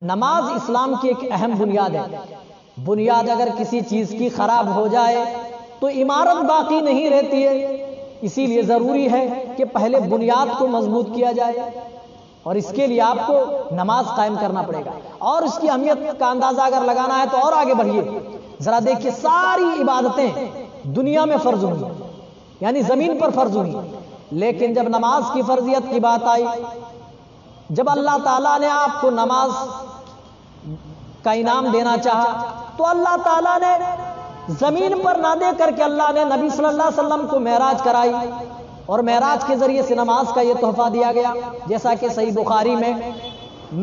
نماز اسلام کی ایک اہم بنیاد ہے۔ بنیاد اگر کسی چیز کی خراب ہو جائے تو عمارت باقی نہیں رہتی ہے، اسی لیے ضروری ہے کہ پہلے بنیاد کو مضبوط کیا جائے، اور اس کے لیے آپ کو نماز قائم کرنا پڑے گا۔ اور اس کی اہمیت کا اندازہ اگر لگانا ہے تو اور آگے بڑھیے، ذرا دیکھیے ساری عبادتیں دنیا میں فرض ہوئی، یعنی زمین پر فرض ہوئی، لیکن جب نماز کی فرضیت کی بات آئی، جب اللہ تعالیٰ نے آپ کو نماز کا انعام دینا چاہا تو اللہ تعالیٰ نے زمین پر نہ دے کر کے اللہ نے نبی صلی اللہ علیہ وسلم کو معراج کرائی، اور معراج کے ذریعے سے نماز کا یہ تحفہ دیا گیا، جیسا کہ صحیح بخاری میں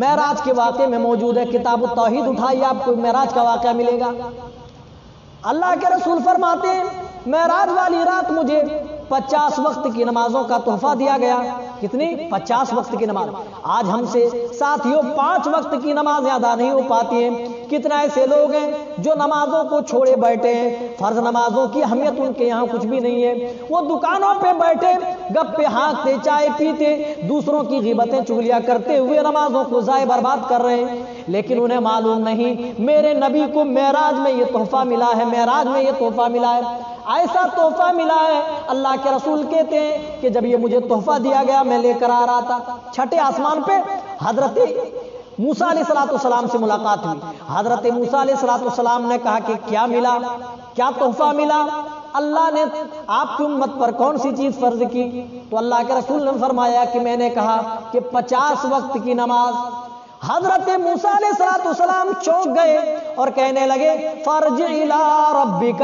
معراج کے واقعے میں موجود ہے۔ کتاب التوحید اٹھائیے، آپ کو معراج کا واقعہ ملے گا۔ اللہ کے رسول فرماتے ہیں معراج والی رات مجھے 50 وقت کی نمازوں کا تحفہ دیا گیا۔ کتنی؟ 50 وقت کی نماز۔ آج ہم سے ساتھیوں 5 وقت کی نمازیں ادا نہیں ہو پاتی ہیں۔ کتنا ایسے لوگ ہیں جو نمازوں کو چھوڑے بیٹھے ہیں، فرض نمازوں کی اہمیت ان کے یہاں کچھ بھی نہیں ہے۔ وہ دکانوں پہ بیٹھے گپے ہانکتے، چائے پیتے، دوسروں کی غیبتیں چغلیاں کرتے ہوئے نمازوں کو ضائع برباد کر رہے ہیں، لیکن انہیں معلوم نہیں میرے نبی کو معراج میں یہ تحفہ ملا ہے، معراج میں یہ تحفہ ملا ہے، ایسا تحفہ ملا ہے۔ اللہ کے رسول کہتے ہیں کہ جب یہ مجھے تحفہ دیا گیا میں لے کر آ رہا تھا، چھٹے آسمان پہ حضرت موسیٰ علیہ السلام سے ملاقات ہوئی۔ حضرت موسیٰ علیہ السلام نے کہا کہ کیا ملا، کیا تحفہ ملا؟ اللہ نے آپ کی امت پر کون سی چیز فرض کی؟ تو اللہ کے رسول نے فرمایا کہ میں نے کہا کہ 50 وقت کی نماز۔ حضرت موسیٰ علیہ السلام چونک گئے اور کہنے لگے فرجع الی ربک،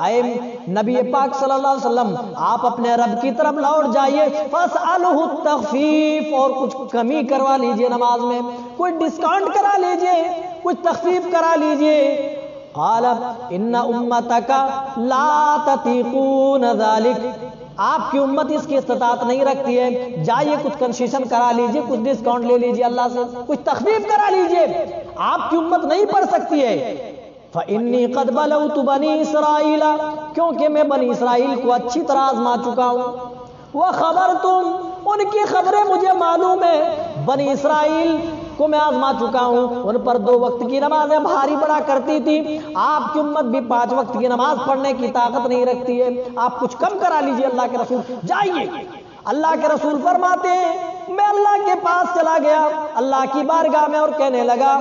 اے نبی پاک صلی اللہ علیہ وسلم آپ اپنے رب کی طرف لوٹ جائیے، فاسألہ التخفیف، اور کچھ کمی کروا لیجئے نماز میں، کوئی ڈسکاؤنٹ کرا لیجئے، کچھ تخفیف کرا لیجئے۔ قال ان امتک لا تطیقون ذلک، آپ کی امت اس کی استطاعت نہیں رکھتی ہے، جائیے کچھ کنسیشن کرا لیجئے، کچھ ڈسکاؤنٹ لے لیجئے اللہ سے، کچھ تخفیف کرا لیجئے، آپ کی امت نہیں پڑھ سکتی ہے۔ فَإِنِّي قَدْ بَلَوْتُ بَنِي إِسْرَائِيلَ، کیونکہ میں بنی اسرائیل کو اچھی طرح آزما چکا ہوں۔ وَخَبَرْتُمْ، ان کی خبریں مجھے معلوم ہے، بنی اسرائیل کو میں آزما چکا ہوں، ان پر 2 وقت کی نمازیں بھاری پڑا کرتی تھی، آپ کی امت بھی 5 وقت کی نماز پڑھنے کی طاقت نہیں رکھتی ہے، آپ کچھ کم کرا لیجئے اللہ کے رسول، جائیے۔ اللہ کے رسول فرماتے ہیں میں اللہ کے پاس چلا گیا، اللہ کی بارگاہ میں، اور کہنے لگا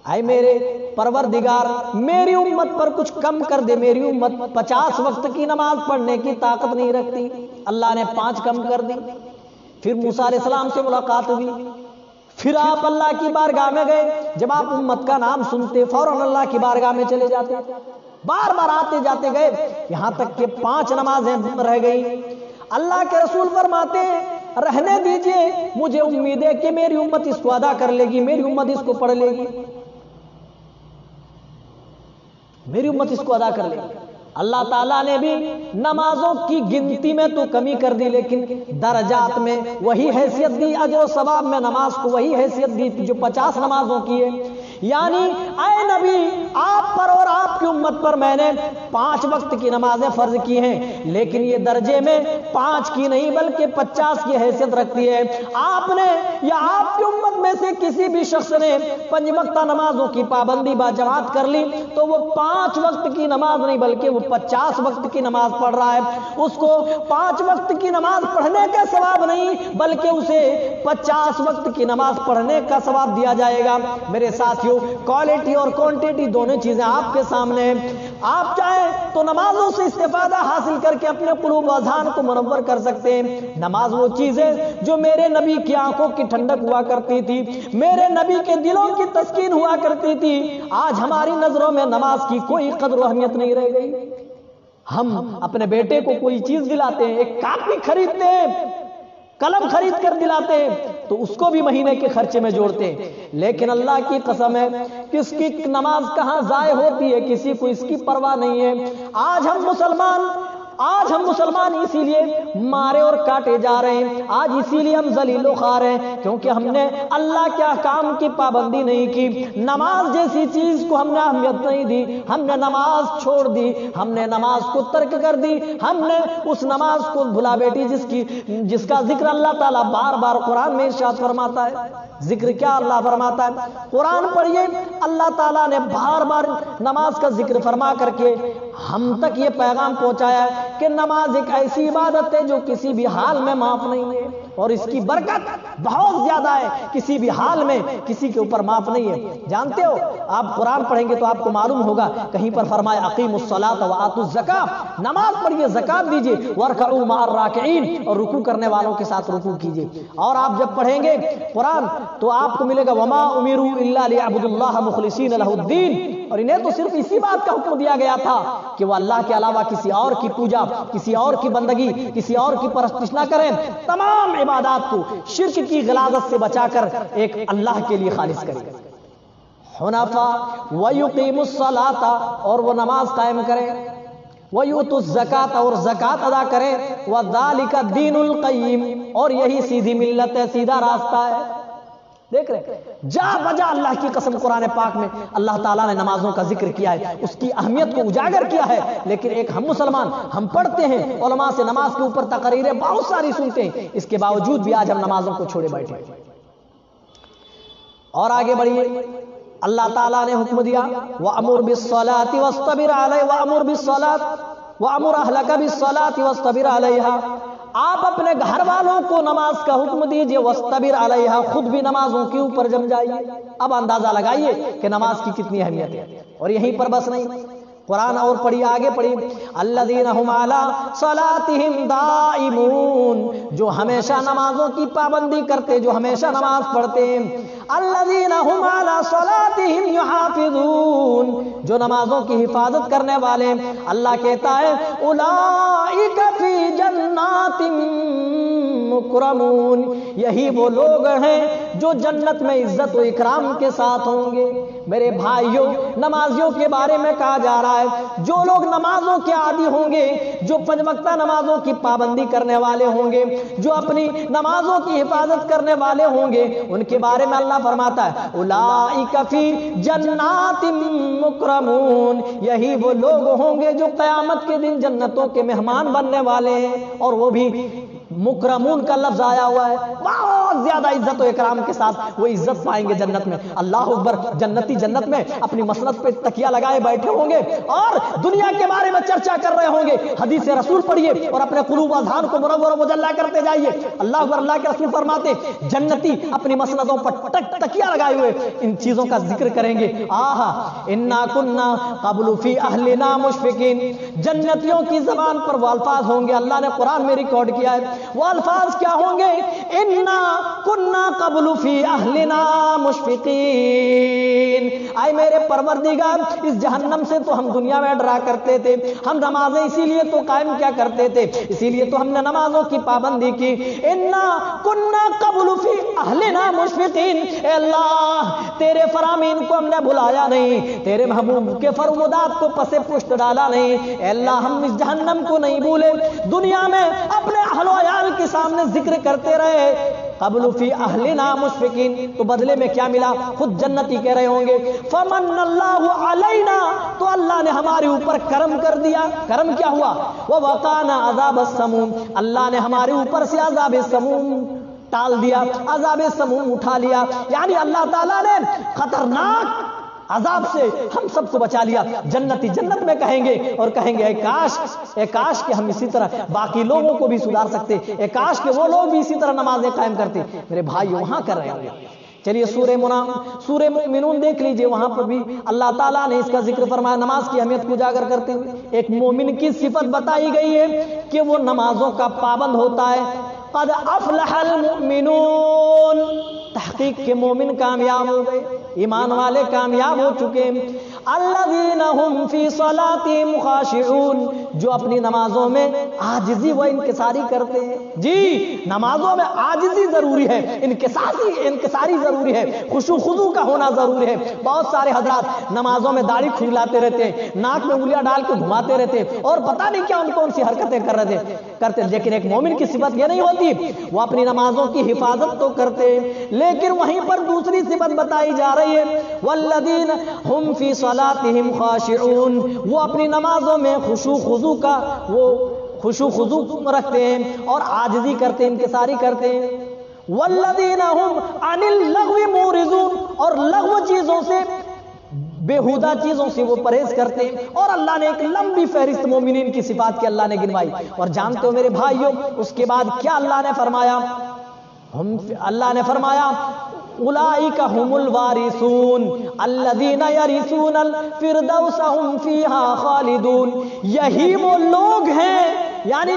اے میرے پروردگار میری امت پر کچھ کم کر دے، میری امت 50 وقت کی نماز پڑھنے کی طاقت نہیں رکھتی۔ اللہ نے 5 کم کر دی۔ پھر موسیٰ علیہ السلام سے ملاقات ہوئی، پھر آپ اللہ کی بارگاہ میں گئے، جب آپ امت کا نام سنتے فوراً اللہ کی بارگاہ میں چلے جاتے، بار بار آتے جاتے گئے، یہاں تک کہ 5 نمازیں رہ گئی۔ اللہ کے رسول فرماتے ہیں رہنے دیجئے، مجھے امید ہے کہ میری امت اس کو ادا کر لے گی، میری امت اس کو پڑھ لے گی، میری امت اس کو ادا کر لے گی۔ اللہ تعالیٰ نے بھی نمازوں کی گنتی میں تو کمی کر دی، لیکن درجات میں وہی حیثیت دی، اجر و ثواب میں نماز کو وہی حیثیت دی جو 50 نمازوں کی ہے۔ یعنی اے نبی آپ پر اور آپ کی امت پر میں نے 5 وقت کی نمازیں فرض کی ہیں، لیکن یہ درجے میں 5 کی نہیں بلکہ 50 کی حیثیت رکھتی ہے۔ آپ نے یا آپ کی امت میں سے کسی بھی شخص نے 5 وقتہ نمازوں کی پابندی با جماعت کر لی تو وہ 5 وقت کی نماز نہیں بلکہ وہ 50 وقت کی نماز پڑھ رہا ہے، اس کو 5 وقت کی نماز پڑھنے کا ثواب نہیں بلکہ اسے 50 وقت کی نماز پڑھنے کا ثواب دیا جائے گا۔ میرے ساتھیوں کوالٹی اور کوانٹیٹی دونوں چیزیں آپ کے سامنے ہیں، آپ چاہیں تو نمازوں سے استفادہ حاصل کر کے اپنے قلوب و اذہان کو منور کر سکتے ہیں۔ نماز وہ چیز ہے جو میرے نبی کی آنکھوں کی ٹھنڈک ہوا کرتی تھی، میرے نبی کے دلوں کی تسکین ہوا کرتی تھی۔ آج ہماری نظروں میں نماز کی کوئی قدر و اہمیت نہیں رہ گئی۔ ہم اپنے بیٹے کو کوئی چیز دلاتے ہیں، ایک کاپی خریدتے ہیں، قلم خرید کر دلاتے ہیں تو اس کو بھی مہینے کے خرچے میں جوڑتے ہیں، لیکن اللہ کی قسم ہے کس کی نماز کہاں ضائع ہوتی ہے کسی کو اس کی پرواہ نہیں ہے۔ آج ہم مسلمان آج ہم مسلمان اسی لیے مارے اور کاٹے جا رہے ہیں، آج اسی لیے ہم ذلیل و خوار ہیں، کیونکہ ہم نے اللہ کے احکام کی پابندی نہیں کی، نماز جیسی چیز کو ہم نے اہمیت نہیں دی، ہم نے نماز چھوڑ دی، ہم نے نماز کو ترک کر دی، ہم نے اس نماز کو بھلا بیٹی جس کا ذکر اللہ تعالیٰ بار بار قرآن میں ارشاد فرماتا ہے۔ ذکر کیا اللہ فرماتا ہے؟ قرآن پڑھیے، اللہ تعالیٰ نے بار بار نماز کا ذکر فرما کر کے ہم تک یہ پیغام پہنچایا ہے کہ نماز ایک ایسی عبادت ہے جو کسی بھی حال میں معاف نہیں ہے، اور اس کی برکت بہت زیادہ ہے، کسی بھی حال میں کسی کے اوپر معاف نہیں ہے۔ جانتے ہو، آپ قرآن پڑھیں گے تو آپ کو معلوم ہوگا، کہیں پر فرمایا اقیموا الصلاۃ وآتوا الزکاۃ، نماز پڑھیے، زکات دیجیے، وارکعوا مع الراکعین، اور رکوع کرنے والوں کے ساتھ رکوع کیجیے۔ اور آپ جب پڑھیں گے قرآن تو آپ کو ملے گا وما امروا الا ليعبدوا الله مخلصین له الدین، اور انہیں تو صرف اسی بات کا حکم دیا گیا تھا کہ وہ اللہ کے علاوہ کسی اور کی پوجا، کسی اور کی بندگی، کسی اور کی پرستش نہ کریں، تمام عبادات کو شرک کی غلاظت سے بچا کر ایک اللہ کے لیے خالص کریں، حنفاء ویقیموا الصلاۃ، اور وہ نماز قائم کریں، ویؤتوا الزکاۃ، اور زکات ادا کریں، وذالک الدین القیم، اور یہی سیدھی ملت ہے، سیدھا راستہ ہے۔ دیکھ رہے جا بجا اللہ کی قسم قرآن پاک میں اللہ تعالیٰ نے نمازوں کا ذکر کیا ہے، اس کی اہمیت کو اجاگر کیا ہے، لیکن ایک ہم مسلمان ہم پڑھتے ہیں، علماء سے نماز کے اوپر تقریریں بہت ساری سنتے ہیں، اس کے باوجود بھی آج ہم نمازوں کو چھوڑے بیٹھے۔ اور آگے بڑھیے، اللہ تعالیٰ نے حکم دیا وَأَمُرْ بِالصَّلَاةِ وَاصْطَبِرْ عَلَيْهَا وَأَمُرْ بِالصَّلَاةِ وَأَمُرْ أَهْلَكَ بِالصَّلَاةِ وَاصْطَبِرْ عَلَيْهَا، آپ اپنے گھر والوں کو نماز کا حکم دیجئے، وَاصْطَبِرْ عَلَيْهَا، خود بھی نمازوں کے اوپر جم جائیے۔ اب اندازہ لگائیے کہ نماز کی کتنی اہمیت ہے، اور یہیں پر بس نہیں، قرآن اور پڑھیے، آگے پڑھیے، الذین ھم علی صلاتہم دائمون، جو ہمیشہ نمازوں کی پابندی کرتے، جو ہمیشہ نماز پڑھتے ہیں، الذین ھم علی صلاتہم یحافظون، جو نمازوں کی حفاظت کرنے والے، اللہ کہتا ہے اولئک فی جنات مکرمون، یہی وہ لوگ ہیں جو جنت میں عزت و اکرام کے ساتھ ہوں گے۔ میرے بھائیوں، نمازیوں کے بارے میں کہا جا رہا ہے، جو لوگ نمازوں کے عادی ہوں گے، جو پنج وقتہ نمازوں کی پابندی کرنے والے ہوں گے، جو اپنی نمازوں کی حفاظت کرنے والے ہوں گے، ان کے بارے میں اللہ فرماتا ہے اولئک فی جنات مکرمون، یہی وہ لوگ ہوں گے جو قیامت کے دن جنتوں کے مہمان بننے والے ہیں، اور وہ بھی مکرمون کا لفظ آیا ہوا ہے، بہت زیادہ عزت و اکرام کے ساتھ وہ عزت پائیں گے جنت میں۔ اللہ اکبر، جنتی جنت میں اپنی مسند پہ تکیہ لگائے بیٹھے ہوں گے اور دنیا کے بارے میں چرچا کر رہے ہوں گے۔ حدیث رسول پڑھیے اور اپنے قلوب و اذہان کو منور و مجلہ کرتے جائیے۔ اللہ اکبر، اللہ کے رسول فرماتے جنتی اپنی مسندوں پر تکیہ لگائے ہوئے ان چیزوں کا ذکر کریں گے، آہا انا کنا قبل فی اہلنا مشفقین، جنتیوں کی زبان پر وہ الفاظ ہوں گے، اللہ نے قرآن میں ریکارڈ کیا ہے، وہ الفاظ کیا ہوں گے؟ انا کنا قبل فی اہلنا مشفقین، آئے میرے پروردگار، اس جہنم سے تو ہم دنیا میں ڈرا کرتے تھے، ہم نمازیں اسی لیے تو قائم کیا کرتے تھے، اسی لیے تو ہم نے نمازوں کی پابندی کی۔ انا کنا قبل فی اہلنا مشفقین، اے اللہ تیرے فرامین کو ہم نے بھلایا نہیں، تیرے محبوب کے فرمودات کو پس پشت ڈالا نہیں، اے اللہ ہم اس جہنم کو نہیں بھولے، دنیا میں اپنے اہل و عیال کے سامنے ذکر کرتے رہے قبل فی اہلنا مشفقین، تو بدلے میں کیا ملا؟ خود جنتی کہہ رہے ہوں گے فمن اللہ علینا، تو اللہ نے ہمارے اوپر کرم کر دیا۔ کرم کیا ہوا؟ ووقانا عذاب السموم، اللہ نے ہمارے اوپر سے عذاب سموم ٹال دیا، عذاب سموم اٹھا لیا، یعنی اللہ تعالیٰ نے خطرناک عذاب سے ہم سب کو بچا لیا۔ جنتی جنت میں کہیں گے اور کہیں گے اے کاش کہ ہم اسی طرح باقی لوگوں کو بھی سدھار سکتے، اے کاش کہ وہ لوگ بھی اسی طرح نمازیں قائم کرتے۔ میرے بھائی وہاں کر رہے ہیں، چلیے سورہ مومنون دیکھ لیجئے، وہاں پر بھی اللہ تعالیٰ نے اس کا ذکر فرمایا، نماز کی اہمیت کو اجاگر کرتے ہوئے ایک مومن کی صفت بتائی گئی ہے کہ وہ نمازوں کا پابند ہوتا ہے۔ قد افلح المؤمنون، تحقیق کے مومن کامیاب ہو گئے، ایمان والے کامیاب ہو چکے۔ الذین هم فی صلاتہم خاشعون، جو اپنی نمازوں میں عاجزی و انکساری کرتے ہیں. جی نمازوں میں عاجزی ضروری ہے، انکساری ضروری ہے، خشوع خضوع کا ہونا ضروری ہے. بہت سارے حضرات نمازوں میں داڑھی کھجلاتے رہتے ہیں، ناک میں انگلیاں ڈال کے گھماتے رہتے ہیں، اور پتہ نہیں کیا کون سی حرکتیں کرتے. لیکن ایک مومن کی صفت یہ نہیں ہوتی. وہ اپنی نمازوں کی حفاظت تو کرتے ہیں، لیکن وہیں پر دوسری صفت بتائی جا رہی ہے، والذین ہم فی صلاتہم خاشعون. وہ اپنی نمازوں میں خشوع خضوع رکھتے ہیں اور عاجزی کرتے ہیں، انکساری کرتے ہیں. والذین ہم عن اللغو معرضون. اور لغو چیزوں سے، بیہودہ چیزوں سے وہ پرہیز کرتے ہیں. اور اللہ نے ایک لمبی فہرست مومنین کی صفات کی اللہ نے گنوائی. اور جانتے ہو میرے بھائیوں اس کے بعد کیا اللہ نے فرمایا؟ اللہ نے فرمایا اولئک هم الوارثون الذین یرثون الفردوس هم فیہا خالدون. یہی وہ لوگ ہیں، یعنی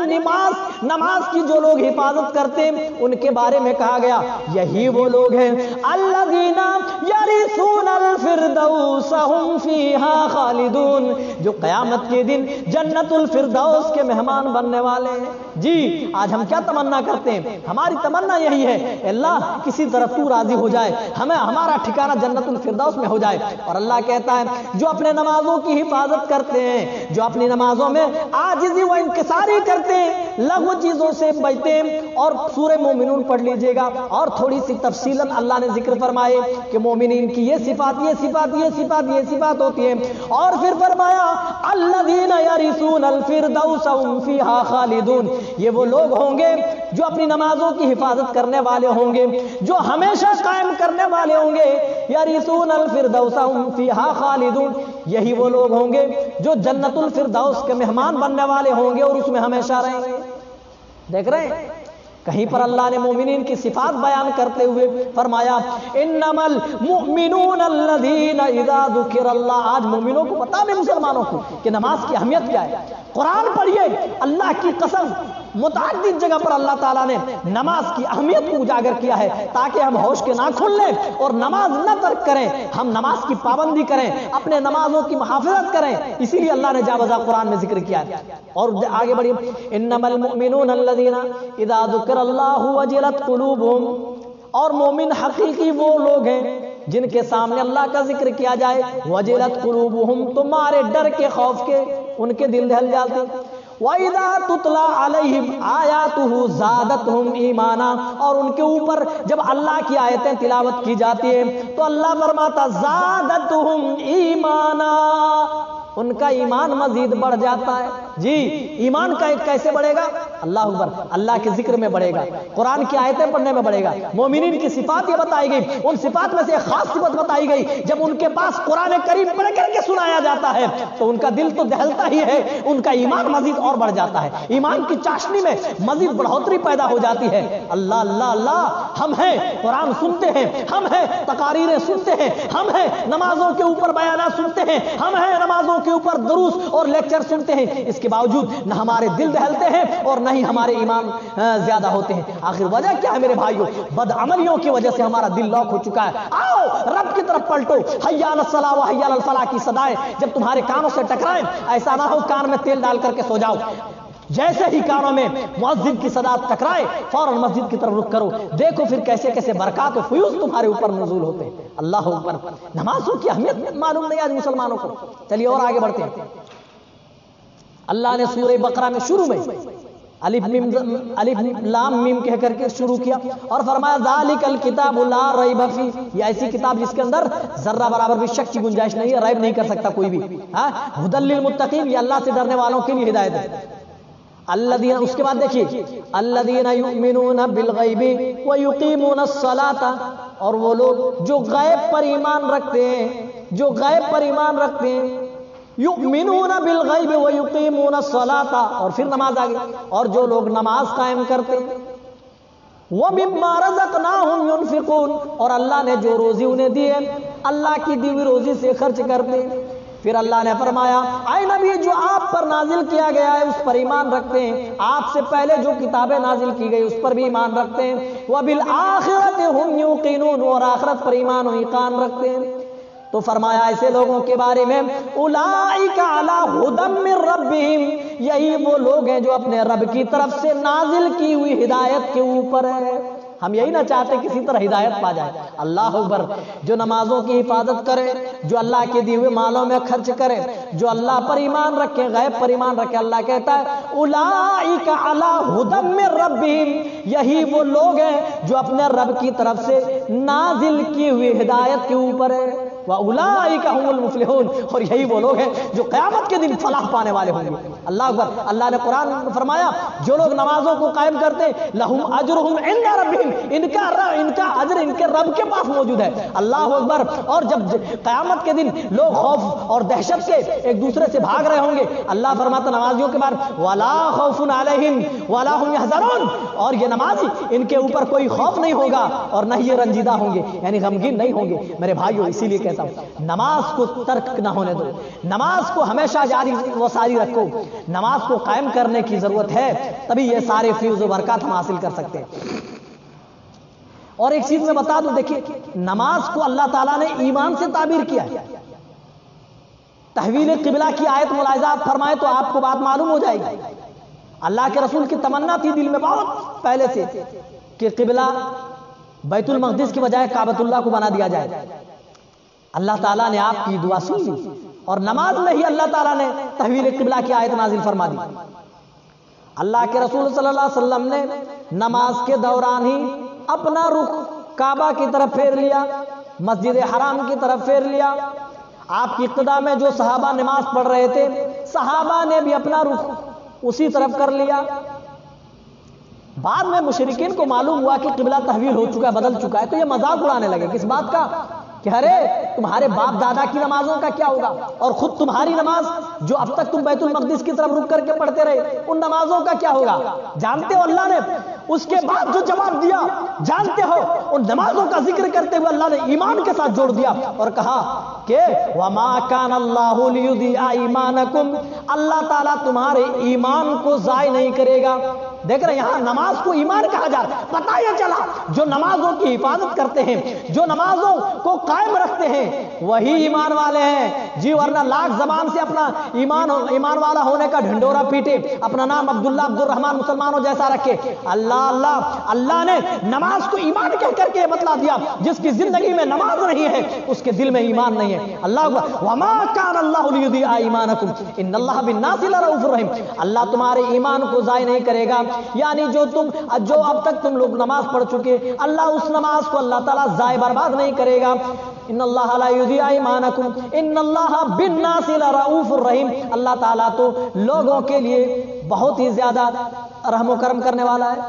نماز کی جو لوگ حفاظت کرتے ہیں ان کے بارے میں کہا گیا یہی وہ لوگ ہیں الذین یرثون الفردوس هم فیہا خالدون، جو قیامت کے دن جنت الفردوس کے مہمان بننے والے ہیں. جی آج ہم کیا تمنا کرتے ہیں؟ ہماری تمنا یہی ہے اللہ کسی طرف تو راضی ہو جائے، ہمیں ہمارا ٹھکانہ جنت الفردوس میں ہو جائے. اور اللہ کہتا ہے جو اپنے نمازوں کی حفاظت کرتے ہیں، جو اپنی نمازوں میں عاجزی و انکساری کرتے ہیں، لغو چیزوں سے بچتے ہیں. اور سورہ مومنون پڑھ لیجئے گا اور تھوڑی سی تفصیلاً اللہ نے ذکر فرمائے کہ مومنین کی یہ صفات ہوتی ہیں. اور پھر فرمایا الذین یرثون الفردوس هم فیہا خالدون. یہ وہ لوگ ہوں گے جو اپنی نمازوں کی حفاظت کرنے والے ہوں گے، جو ہمیشہ قائم کرنے والے ہوں گے. یرثون الفردوس هم فیہا خالدون. یہی وہ لوگ ہوں گے جو جنت الفردوس کے مہمان بننے والے ہوں گے اور اس میں ہمیشہ رہیں گے. دیکھ رہے ہیں کہیں پر اللہ نے مومنین کی صفات بیان کرتے ہوئے فرمایا انما المؤمنون الذین اذا ذکر اللہ. آج مومنوں کو پتا نہیں مسلمانوں کو کہ نماز کی اہمیت کیا ہے. قرآن پڑھیے، اللہ کی قسم متعدد جگہ پر اللہ تعالیٰ نے نماز کی اہمیت کو اجاگر کیا ہے تاکہ ہم ہوش کے نہ کھل لیں اور نماز نہ ترک کریں. ہم نماز کی پابندی کریں، اپنے نمازوں کی محافظت کریں. اسی لیے اللہ نے جا بجا قرآن میں ذکر کیا ہے. اور آگے بڑھیے انما المؤمنون الذین اذا ذکر اللہ وجلت قلوبہم. اور مومن حقیقی وہ لوگ ہیں جن کے سامنے اللہ کا ذکر کیا جائے وجلت قلوبہم، تمہارے ڈر کے خوف کے ان کے دل دہل جاتے. وَإِذَا تُتْلَى عَلَيْهِمْ آيَاتُهُ زَادَتْهُمْ ایمانا. اور ان کے اوپر جب اللہ کی آیتیں تلاوت کی جاتی ہیں تو اللہ فرماتا زَادَتْهُمْ ایمانا، ان کا ایمان مزید بڑھ جاتا ہے. جی ایمان کا کیسے بڑھے گا؟ اللہ اکبر، اللہ کے ذکر میں بڑھے گا، قرآن کی آیتیں پڑھنے میں بڑھے گا. مومنین کی صفات یہ بتائی گئی، ان صفات میں سے ایک خاص صفت بتائی گئی جب ان کے پاس قرآن کریم پڑھ کر کے سنایا جاتا ہے تو ان کا دل تو دہلتا ہی ہے، ان کا ایمان مزید اور بڑھ جاتا ہے. ایمان کی چاشنی میں مزید بڑھوتری پیدا ہو جاتی ہے. اللہ اللہ اللہ، ہم ہیں قرآن سنتے ہیں، ہم ہیں تقاریریں سنتے ہیں، ہم ہیں نمازوں کے اوپر بیانات سنتے ہیں، ہم ہیں نمازوں کے اوپر دروس اور لیکچر سنتے ہیں. اس کے باوجود نہ ہمارے دل دہلتے ہیں اور نہ ہی ہمارے ایمان زیادہ ہوتے ہیں. آخر وجہ کیا ہے میرے بھائیوں؟ بدعملیوں کی وجہ سے ہمارا دل لاک ہو چکا ہے. آؤ رب کی طرف پلٹو. حی علی الصلاۃ و حی علی الفلاح کی صدائیں جب تمہارے کانوں سے ٹکرائیں ایسا نہ ہو کان میں تیل ڈال کر کے سو جاؤ. جیسے ہی کانوں میں مؤذن کی صدا ٹکرائے فوراً مسجد کی طرف رخ کرو. دیکھو پھر کیسے کیسے برکات و فیوز تمہارے اوپر نزول ہوتے ہیں. اللہ اکبر. نمازوں کی اہمیت معلوم نہیں آج مسلمانوں کو. چلیے اور آگے بڑھتے ہیں. اللہ نے سورہ بقرہ میں شروع میں الف لام میم کہہ کر کے شروع کیا اور فرمایا ذالک الکتاب لا ریب فیہ. یہ ایسی کتاب جس کے اندر ذرہ برابر بھی شک کی گنجائش نہیں ہے، ریب نہیں کر سکتا کوئی بھی. ھدی للمتقین، یہ اللہ سے ڈرنے والوں کے لیے ہدایت ہے. الذین، اس کے بعد دیکھیے الذین یؤمنون بالغیب ویقیمون الصلاۃ. اور وہ لوگ جو غیب پر ایمان رکھتے ہیں، جو غیب پر ایمان رکھتے ہیں. یؤمنون بالغیب ویقیمون الصلاۃ، اور پھر نماز آگے. اور جو لوگ نماز قائم کرتے ہیں وَمِمَّا رَزَقْنَاهُمْ يُنْفِقُونَ، اور اللہ نے جو روزی انہیں دی ہے اللہ کی دی ہوئی روزی سے خرچ کرتے ہیں. پھر اللہ نے فرمایا اے نبی جو آپ پر نازل کیا گیا ہے اس پر ایمان رکھتے ہیں، آپ سے پہلے جو کتابیں نازل کی گئی اس پر بھی ایمان رکھتے ہیں. وَبِالْآخِرَةِ هُمْ يُوقِنُونَ، اور آخرت پر ایمان و ایقان رکھتے ہیں. تو فرمایا ایسے لوگوں کے بارے میں اولئک علی ھدی من ربہم، یہی وہ لوگ ہیں جو اپنے رب کی طرف سے نازل کی ہوئی ہدایت کے اوپر ہے۔ ہم یہی نہ چاہتے کسی طرح ہدایت پا جائے۔ اللہ اکبر، جو نمازوں کی حفاظت کرے، جو اللہ کے دیے ہوئے مالوں میں خرچ کرے، جو اللہ پر ایمان رکھے، غیب پر ایمان رکھے، اللہ کہتا ہے اولئک علی ھدی من ربہم، یہی وہ لوگ ہیں جو اپنے رب کی طرف سے نازل کی ہوئی ہدایت کے اوپر ہے۔ وَأُولَئِكَ هُمُ الْمُفْلِحُونَ، اور یہی وہ لوگ ہیں جو قیامت کے دن فلاح پانے والے ہوں گے۔ اللہ اکبر، اللہ نے قرآن میں فرمایا جو لوگ نمازوں کو قائم کرتے لَهُمْ أَجْرُهُمْ عِنْدَ رَبِّهِمْ، ان کا اجر ان کے رب کے پاس موجود ہے۔ اللہ اکبر، اور جب قیامت کے دن لوگ خوف اور دہشت سے ایک دوسرے سے بھاگ رہے ہوں گے، اللہ فرماتا نمازیوں کے بارے وَلَا خَوْفٌ عَلَيْهِمْ وَلَا هُمْ يَحْزَنُونَ، اور یہ نمازی ان کے اوپر کوئی خوف نہیں ہوگا اور نہ یہ رنجیدہ ہوں گے، یعنی غمگین نہیں ہوں گے۔ میرے بھائیو، اسی لیے کہتا ہوں نماز کو ترک نہ ہونے دو، نماز کو ہمیشہ جاری و ساری رکھو، نماز کو قائم کرنے کی ضرورت ہے، تبھی یہ سارے فیض و برکات ہم حاصل کر سکتے ہیں۔ اور ایک چیز میں بتا دوں، دیکھیے نماز کو اللہ تعالیٰ نے ایمان سے تعبیر کیا ہے۔ تحویل قبلہ کی آیت ملاحظہ فرمائے تو آپ کو بات معلوم ہو جائے گی۔ اللہ کے رسول کی تمنا تھی دل میں بہت پہلے سے کہ قبلہ بیت المقدس کی بجائے کعبۃ اللہ کو بنا دیا جائے۔ اللہ تعالیٰ نے آپ کی دعا سن لی اور نماز میں ہی اللہ تعالیٰ نے تحویل قبلہ کی آیت نازل فرما دی۔ اللہ کے رسول صلی اللہ علیہ وسلم نے نماز کے دوران ہی اپنا رخ کعبہ کی طرف پھیر لیا، مسجد حرام کی طرف پھیر لیا۔ آپ کی ابتدا میں جو صحابہ نماز پڑھ رہے تھے، صحابہ نے بھی اپنا رخ اسی طرف کر لیا۔ بعد میں مشرکین کو معلوم ہوا کہ قبلہ تحویل ہو چکا ہے، بدل چکا ہے، تو یہ مذاق اڑانے لگے کس بات کا کہ ارے تمہارے باپ دادا کی نمازوں کا کیا ہوگا، اور خود تمہاری نماز جو اب تک تم بیت المقدس کی طرف رک کر کے پڑھتے رہے ان نمازوں کا کیا ہوگا۔ جانتے ہو اللہ نے اس کے بعد جو جواب دیا، جانتے ہو ان نمازوں کا ذکر کرتے ہوئے اللہ نے ایمان کے ساتھ جوڑ دیا اور کہا کہ وَمَا كَانَ اللَّهُ لِيُضِيعَ إِيمَانَكُمْ، اللہ تعالیٰ تمہارے ایمان کو ضائع نہیں کرے گا۔ دیکھ رہے یہاں نماز کو ایمان کہا جا رہا ہے۔ پتہ یہ چلا جو نمازوں کی حفاظت کرتے ہیں، جو نمازوں کو قائم رکھتے ہیں، وہی ایمان والے ہیں۔ جی ورنہ لاکھ زبان سے اپنا ایمان والا ہونے کا ڈھنڈورا پیٹے، اپنا نام عبداللہ عبد الرحمن مسلمانوں جیسا رکھے، اللہ نے نماز کو ایمان کہہ کر کے بتلا دیا۔ جس کی زندگی میں نماز نہیں ہے اس کے دل میں ایمان نہیں ہے۔ اللہ وما كان الله ليضيع ايمانكم ان الله بالناس لرؤوف رحيم، اللہ تمہارے ایمان کو ضائع نہیں کرے گا، یعنی جو اب تک تم لوگ نماز پڑھ چکے، اللہ اس نماز کو اللہ تعالیٰ ضائع برباد نہیں کرے گا۔ ان اللہ لا یضیع ایمانکم ان اللہ بالناس لرؤوف الرحیم، اللہ تعالیٰ تو لوگوں کے لیے بہت ہی زیادہ رحم و کرم کرنے والا ہے۔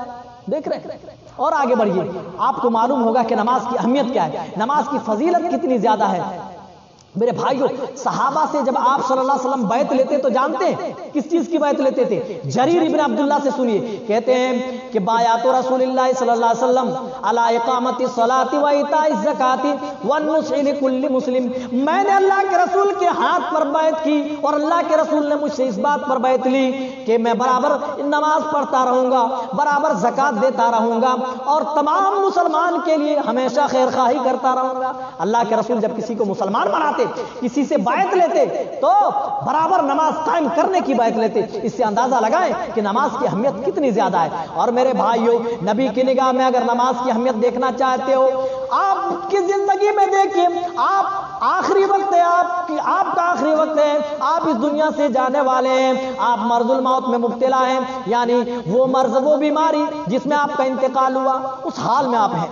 دیکھ رہے اور آگے بڑھیے، آپ کو معلوم ہوگا کہ نماز کی اہمیت کیا ہے، نماز کی فضیلت کتنی زیادہ ہے۔ میرے بھائیو، صحابہ سے جب آپ صلی اللہ علیہ وسلم بیعت لیتے تو جانتے ہیں کس چیز کی بیعت لیتے تھے؟ جریر ابن عبداللہ سے سنیے، کہتے ہیں کہ بایعت رسول اللہ صلی اللہ علیہ وسلم علی اقامت الصلاۃ و ایتاء الزکاۃ والنصح لکل مسلم، میں نے اللہ کے رسول کے ہاتھ پر بیعت کی اور اللہ کے رسول نے مجھ سے اس بات پر بیعت لی کہ میں برابر نماز پڑھتا رہوں گا، برابر زکات دیتا رہوں گا اور تمام مسلمان کے لیے ہمیشہ خیر خواہی کرتا رہوں گا۔ اللہ کے رسول جب کسی کو مسلمان بناتے، کسی سے بیعت لیتے تو برابر نماز قائم کرنے کی بیعت لیتے۔ اس سے اندازہ لگائیں کہ نماز کی اہمیت کتنی زیادہ ہے۔ اور میرے بھائیوں، نبی کی نگاہ میں اگر نماز کی اہمیت دیکھنا چاہتے ہو، آپ کی زندگی میں دیکھیے، آپ آخری وقت ہے، آپ کا آخری وقت ہے، آپ اس دنیا سے جانے والے ہیں، آپ مرض الموت میں مبتلا ہیں، یعنی وہ مرض، وہ بیماری جس میں آپ کا انتقال ہوا، اس حال میں آپ ہیں۔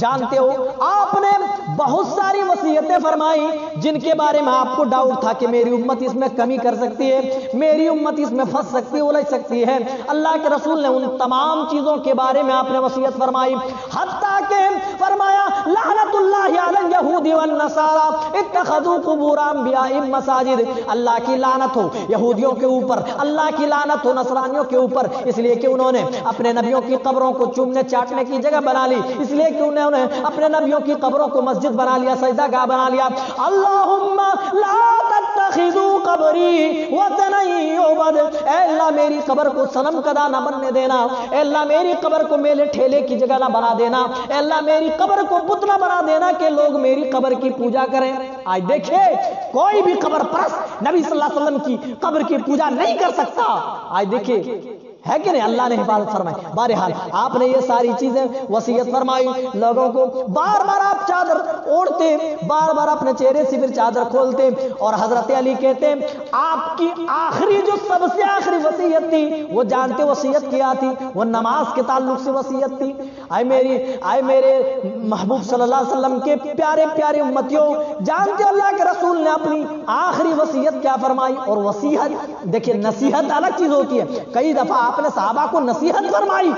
جانتے ہو آپ نے بہت ساری وصیتیں فرمائی جن کے بارے میں آپ کو ڈاؤٹ تھا کہ میری امت اس میں کمی کر سکتی ہے، میری امت اس میں پھنس سکتی ہے، الجھ سکتی ہے۔ اللہ کے رسول نے ان تمام چیزوں کے بارے میں آپ نے وصیت فرمائی، حتیٰ کہ فرمایا لعنت اللہ علی الیہود والنصارى اتخذوا قبور انبیاء مساجد، اللہ کی لعنت ہو یہودیوں کے اوپر، اللہ کی لعنت ہو نصرانیوں کے اوپر، اس لیے کہ انہوں نے اپنے نبیوں کی قبروں کو چومنے چاٹنے کی جگہ بنا لی، اس لیے کہ انہوں نے اپنے نبیوں کی قبروں کو مسجد بنا لیا، سجدہ گاہ بنا لیا۔ اللہم لا تتخذ تتخذوا قبری وطنا یعبد، اے اللہ میری قبر کو صنم کدا نہ بننے دینا، اے اللہ میری قبر کو میلے ٹھیلے کی جگہ نہ بنا دینا، اے اللہ میری قبر کو بت نہ بنا دینا کہ لوگ میری قبر کی پوجا کریں۔ آج دیکھیں کوئی بھی قبر پرست نبی صلی اللہ علیہ وسلم کی قبر کی پوجا نہیں کر سکتا۔ آج دیکھیں ہے کہ نہیں، اللہ نے حفاظت فرمائی۔ بہرحال آپ نے یہ ساری چیزیں وصیت فرمائی لوگوں کو، بار بار آپ چادر اوڑھتے، بار بار اپنے چہرے سے پھر چادر کھولتے، اور حضرت علی کہتے آپ کی آخری جو سب سے آخری وصیت تھی وہ جانتے وصیت کیا تھی؟ وہ نماز کے تعلق سے وصیت تھی۔ آئے میرے محبوب صلی اللہ علیہ وسلم کے پیارے پیارے امتیوں، جانتے اللہ کے رسول نے اپنی آخری وصیت کیا فرمائی؟ اور وصیت دیکھیں، نصیحت الگ چیز ہوتی ہے، کئی دفعہ آپ نے صحابہ کو نصیحت فرمائی،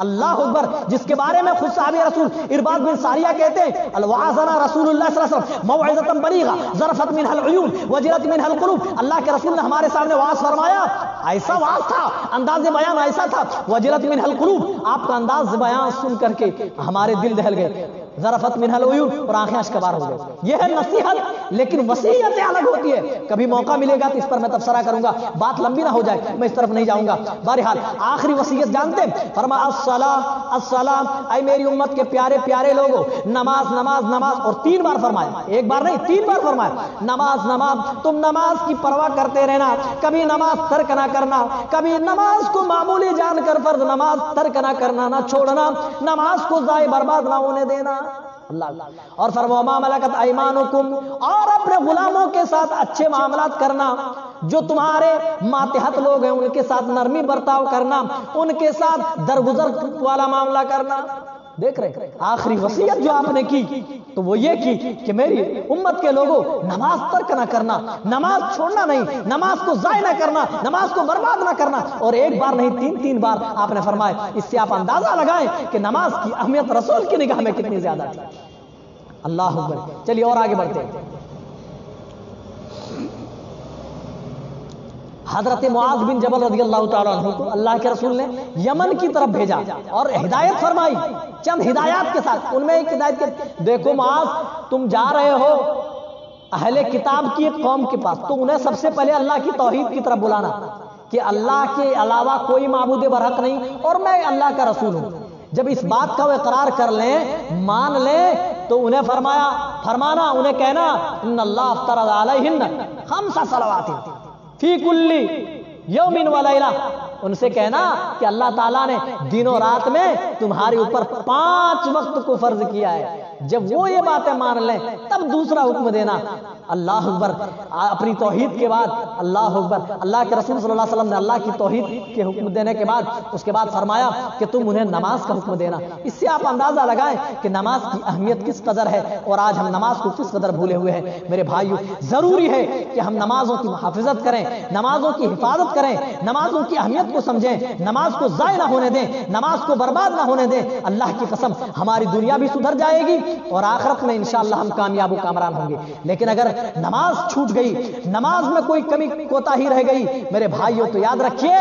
اللہ اکبر، جس کے بارے میں خود صحابی رسول ارباض بن ساریہ کہتے ہیں الوعظنا رسول اللہ صلی اللہ علیہ وسلم موعظۃ بلیغہ ظرفت منها العیون وجلت منها القلوب، اللہ کے رسول نے ہمارے سامنے وعظ فرمایا، ایسا وعظ تھا، انداز بیان ایسا تھا، وجلت منها القلوب، آپ کا انداز بیان سن کر کے ہمارے دل دہل گئے، ظرفت منها العیون، اور آنکھیں اشکبار ہو گئے۔ یہ ہے نصیحت، لیکن وصیت الگ ہوتی ہے، کبھی موقع ملے گا تو اس پر میں تبصرہ کروں گا، بات لمبی نہ ہو جائے، میں اس طرف نہیں جاؤں گا۔ بہرحال آخری وصیت جانتے فرمایا السلام، اے میری امت کے پیارے پیارے لوگوں، نماز نماز نماز، اور 3 بار فرمایا، ایک بار نہیں 3 بار فرمایا، نماز نماز، تم نماز کی پرواہ کرتے رہنا، کبھی نماز ترک نہ کرنا، کبھی نماز کو معمولی جان کر فرض نماز ترک نہ کرنا، نہ چھوڑنا، نماز کو ضائع برباد نہ ہونے دینا۔ اللہ اور فرمایا ما ملکت ایمانکم، اور اپنے غلاموں کے ساتھ اچھے معاملات کرنا، جو تمہارے ماتحت لوگ ہیں ان کے ساتھ نرمی برتاؤ کرنا، ان کے ساتھ درگزر والا معاملہ کرنا۔ دیکھ رہے آخری وصیت جو آپ نے کی تو وہ یہ کی کہ میری امت کے لوگوں نماز ترک نہ کرنا، نماز چھوڑنا نہیں، نماز کو ضائع نہ کرنا، نماز کو برباد نہ کرنا، اور ایک بار نہیں 3 بار آپ نے فرمایا۔ اس سے آپ اندازہ لگائیں کہ نماز کی اہمیت رسول کی نگاہ میں کتنی زیادہ تھی۔ اللہ اکبر، چلیے اور آگے بڑھتے ہیں۔ حضرت معاذ بن جبل رضی اللہ تعالیٰ عنہ کو اللہ کے رسول نے یمن کی طرف بھیجا اور ہدایت فرمائی، چند ہدایات کے ساتھ، ان میں ایک ہدایت کے دیکھو معاذ، تم جا رہے ہو اہل کتاب کی ایک قوم کے پاس، تو انہیں سب سے پہلے اللہ کی توحید کی طرف بلانا کہ اللہ کے علاوہ کوئی معبود برحق نہیں اور میں اللہ کا رسول ہوں۔ جب اس بات کا وہ اقرار کر لیں، مان لیں، تو انہیں فرمانا، انہیں کہنا ان اللہ افترض علیہن 5 صلوات فی کل یوم و لیلہ، ان سے کہنا کہ اللہ تعالیٰ نے دن و رات میں تمہارے اوپر 5 وقت کو فرض کیا ہے۔ جب وہ یہ باتیں مان لیں تب دوسرا حکم دینا۔ اللہ اکبر، اپنی توحید کے بعد اللہ اکبر، اللہ کے رسول صلی اللہ علیہ وسلم نے اللہ کی توحید کے حکم دینے کے بعد اس کے بعد فرمایا کہ تم انہیں نماز کا حکم دینا۔ اس سے آپ اندازہ لگائیں کہ نماز کی اہمیت کس قدر ہے، اور آج ہم نماز کو کس قدر بھولے ہوئے ہیں۔ میرے بھائیو، ضروری ہے کہ ہم نمازوں کی محافظت کریں، نمازوں کی حفاظت کریں، نمازوں کی اہمیت کو سمجھیں، نماز کو ضائع نہ ہونے دیں، نماز کو برباد نہ ہونے دیں۔ اللہ کی قسم ہماری دنیا بھی سدھر جائے گی اور آخرت میں انشاءاللہ ہم کامیاب و کامران ہوں گے۔ لیکن اگر نماز چھوٹ گئی، نماز میں کوئی کمی کوتاہی رہ گئی، میرے بھائیوں تو یاد رکھیے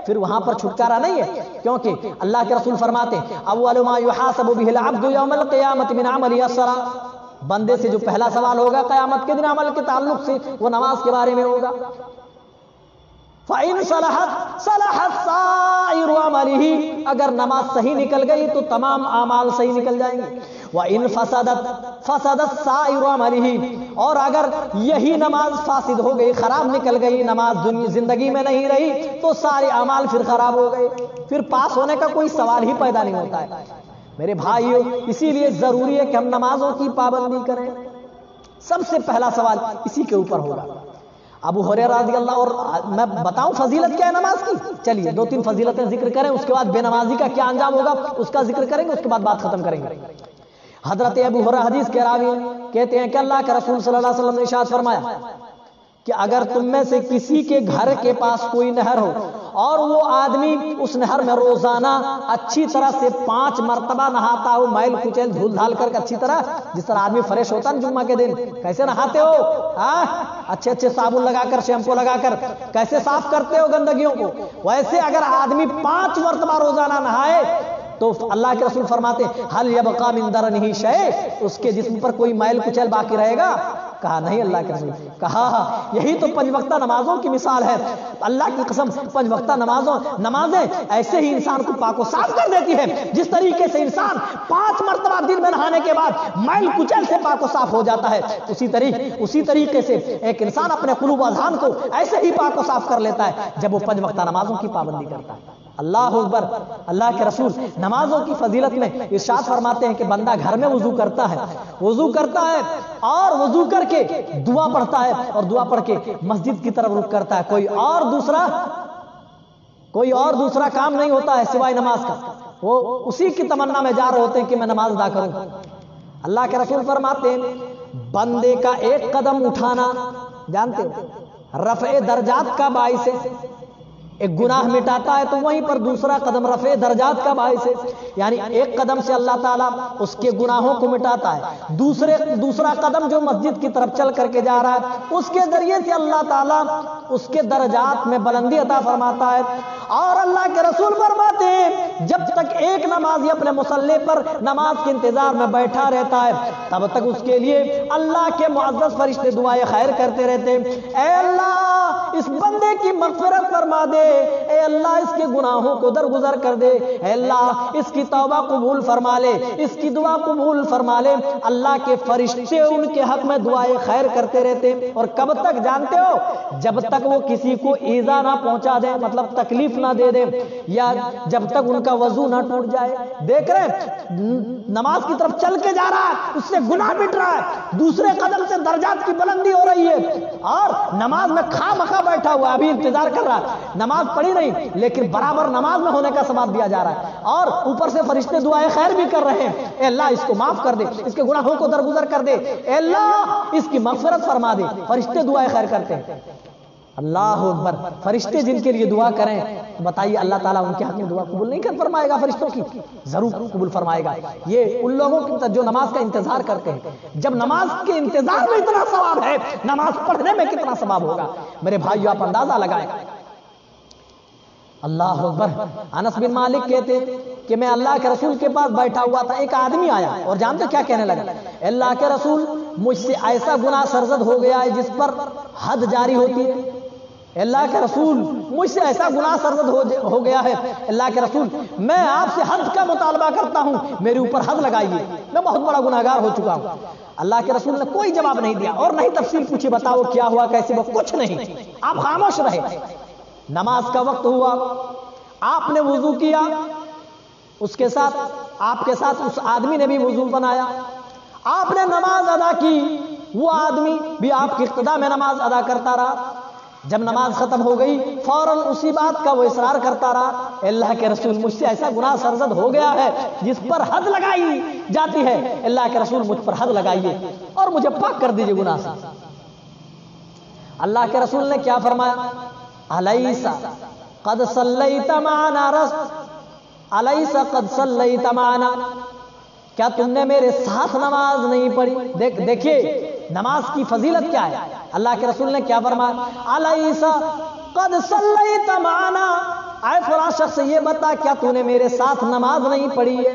پھر وہاں پر چھٹکارا نہیں ہے، کیونکہ اللہ کے رسول فرماتے ہیں اول ما یحاسب به العبد یوم القیامۃ من عمله الصلاۃ، بندے سے جو پہلا سوال ہوگا قیامت کے دن عمل کے تعلق سے وہ نماز کے بارے میں ہوگا۔ فَإِن صَلَحَتْ سَائِرُ عَمَلِهِ، اگر نماز صحیح نکل گئی تو تمام اعمال صحیح نکل جائیں گے۔ وَإِن فَسَدَتْ سَائِرُ عَمَلِهِ، اور اگر یہی نماز فاسد ہو گئی، خراب نکل گئی، نماز زندگی میں نہیں رہی تو سارے اعمال پھر خراب ہو گئے، پھر پاس ہونے کا کوئی سوال ہی پیدا نہیں ہوتا ہے۔ میرے بھائیو، اسی لیے ضروری ہے کہ ہم نمازوں کی پابندی کریں۔ سب سے پہلا سوال اسی کے اوپر ہوگا۔ ابو ہریرہ رضی اللہ، اور میں بتاؤں فضیلت کیا ہے نماز کی؟ چلیے 2-3 فضیلتیں ذکر کریں، اس کے بعد بے نمازی کا کیا انجام ہوگا اس کا ذکر کریں گے، اس کے بعد بات ختم کریں گے۔ حضرت ابو ہریرہ حدیث کے راوی کہتے ہیں کہ اللہ کے رسول صلی اللہ علیہ وسلم نے ارشاد فرمایا کہ اگر تم میں سے کسی کے گھر کے پاس کوئی نہر ہو اور وہ آدمی اس نہر میں روزانہ اچھی طرح سے 5 مرتبہ نہاتا ہو، میل کچیل دھول دھال کر کے اچھی طرح، جس طرح آدمی فریش ہوتا ہے جمعہ کے دن کیسے نہاتے ہو، اچھے صابن لگا کر، شیمپو لگا کر کیسے صاف کرتے ہو گندگیوں کو، ویسے اگر آدمی 5 مرتبہ روزانہ نہائے تو اللہ کے رسول فرماتے حل یبقى من درنہ شیء، اس کے جسم پر کوئی میل کچیل باقی رہے گا؟ کہا نہیں اللہ کے رسول، کہا یہی تو 5 وقتہ نمازوں کی مثال ہے، اللہ کی قسم 5 وقتہ نمازیں ایسے ہی انسان کو پاک و صاف کر دیتی ہے، جس طریقے سے انسان 5 مرتبہ دن میں نہانے کے بعد میل کچیل سے پاک و صاف ہو جاتا ہے، اسی طریقے سے ایک انسان اپنے قلوب و اذہان کو ایسے ہی پاک و صاف کر لیتا ہے جب وہ 5 وقتہ نمازوں کی پابندی کرتا ہے۔ اللہ اکبر۔ اللہ کے رسول نمازوں کی فضیلت میں ارشاد فرماتے ہیں کہ بندہ گھر میں وضو کرتا ہے اور وضو کر کے دعا پڑھتا ہے اور دعا پڑھ کے مسجد کی طرف رخ کرتا ہے، کوئی اور دوسرا کام نہیں ہوتا ہے سوائے نماز کا، وہ اسی کی تمنا میں جا رہے ہوتے ہیں کہ میں نماز ادا کروں۔ اللہ کے رسول فرماتے ہیں بندے کا ایک قدم اٹھانا، جانتے ہو رفع درجات کا باعث ہے، ایک گناہ مٹاتا ہے تو وہیں پر دوسرا قدم رفع درجات کا باعث ہے، یعنی ایک قدم سے اللہ تعالیٰ اس کے گناہوں کو مٹاتا ہے، دوسرا قدم جو مسجد کی طرف چل کر کے جا رہا ہے اس کے ذریعے سے اللہ تعالیٰ اس کے درجات میں بلندی عطا فرماتا ہے۔ اور اللہ کے رسول فرماتے ہیں جب تک ایک نمازی اپنے مصلی پر نماز کے انتظار میں بیٹھا رہتا ہے تب تک اس کے لیے اللہ کے معزز فرشتے دعائے خیر کرتے رہتے ہیں، اے اللہ اس بندے کی مغفرت فرما دے، اے اللہ اس کے گناہوں کو درگزر کر دے، اے اللہ اس کی توبہ قبول فرما لے، اس کی دعا قبول فرما لے۔ اللہ کے فرشتے ان کے حق میں دعائے خیر کرتے رہتے ہیں، اور کب تک جانتے ہو؟ جب تک وہ کسی کو ایذا نہ پہنچا دے، مطلب تکلیف نہ دے دے، یا جب تک ان کا وضو نہ ٹوٹ جائے۔ دیکھ رہے نماز کی طرف چل کے جا رہا ہے، اس سے گناہ مٹ رہا ہے، دوسرے قدم سے درجات کی بلندی ہو رہی ہے، اور نماز میں خامخواہ بیٹھا ہوا ابھی انتظار کر رہا ہے، نماز پڑھی نہیں لیکن برابر نماز میں ہونے کا ثواب دیا جا رہا ہے، اور اوپر سے فرشتے دعائیں خیر بھی کر رہے ہیں، اے اللہ اس کو معاف کر دے، اس کے گناہوں کو درگزر کر دے، اے اللہ اس کی مغفرت فرما دے، فرشتے دعائیں خیر کرتے ہیں۔ اللہ اکبر۔ فرشتے جن کے لیے دعا کریں تو بتائیے اللہ تعالیٰ ان کے حق میں دعا قبول نہیں کر فرمائے گا؟ فرشتوں کی ضرور قبول فرمائے گا۔ یہ ان لوگوں کی جو نماز کا انتظار کرتے ہیں، جب نماز کے انتظار میں اتنا ثواب ہے، نماز پڑھنے میں کتنا ثواب ہوگا میرے بھائیو، آپ اندازہ لگائیں۔ اللہ اکبر۔ انس بن مالک کہتے کہ میں اللہ کے رسول کے پاس بیٹھا ہوا تھا، ایک آدمی آیا اور جانتے کیا کہنے لگا؟ اللہ کے رسول مجھ سے ایسا گناہ سرزد ہو گیا ہے جس پر حد جاری ہوتی ہے۔ اللہ کے رسول مجھ سے ایسا گناہ سرزد ہو گیا ہے، اللہ کے رسول میں آپ سے حد کا مطالبہ کرتا ہوں، میرے اوپر حد لگائیے، میں بہت بڑا گناہگار ہو چکا ہوں۔ اللہ کے رسول نے کوئی جواب نہیں دیا اور نہیں تفصیل پوچھی، بتاؤ کیا ہوا کیسے ہوا، کچھ نہیں، آپ خاموش رہے۔ نماز کا وقت ہوا، آپ نے وضو کیا، اس کے ساتھ آپ کے ساتھ اس آدمی نے بھی وضو بنایا، آپ نے نماز ادا کی، وہ آدمی بھی آپ کی اقتداء میں نماز ادا کرتا رہا۔ جب نماز ختم ہو گئی فوراً اسی بات کا وہ اصرار کرتا رہا، اللہ کے رسول مجھ سے ایسا گناہ سرزد ہو گیا ہے جس پر حد لگائی جاتی ہے، اللہ کے رسول مجھ پر حد لگائیے اور مجھے پاک کر دیجئے گناہ سے۔ اللہ کے رسول نے کیا فرمایا؟ الیس قد صلیت معنا الیس قد صلیت معنا، کیا تم نے میرے ساتھ نماز نہیں پڑھی؟ دیکھیے نماز کی فضیلت کیا ہے۔ اللہ کے رسول نے کیا فرمایا؟ الیس قد صلیت معنا، اے فلاں شخص یہ بتا کیا تو نے میرے ساتھ نماز نہیں پڑھی ہے؟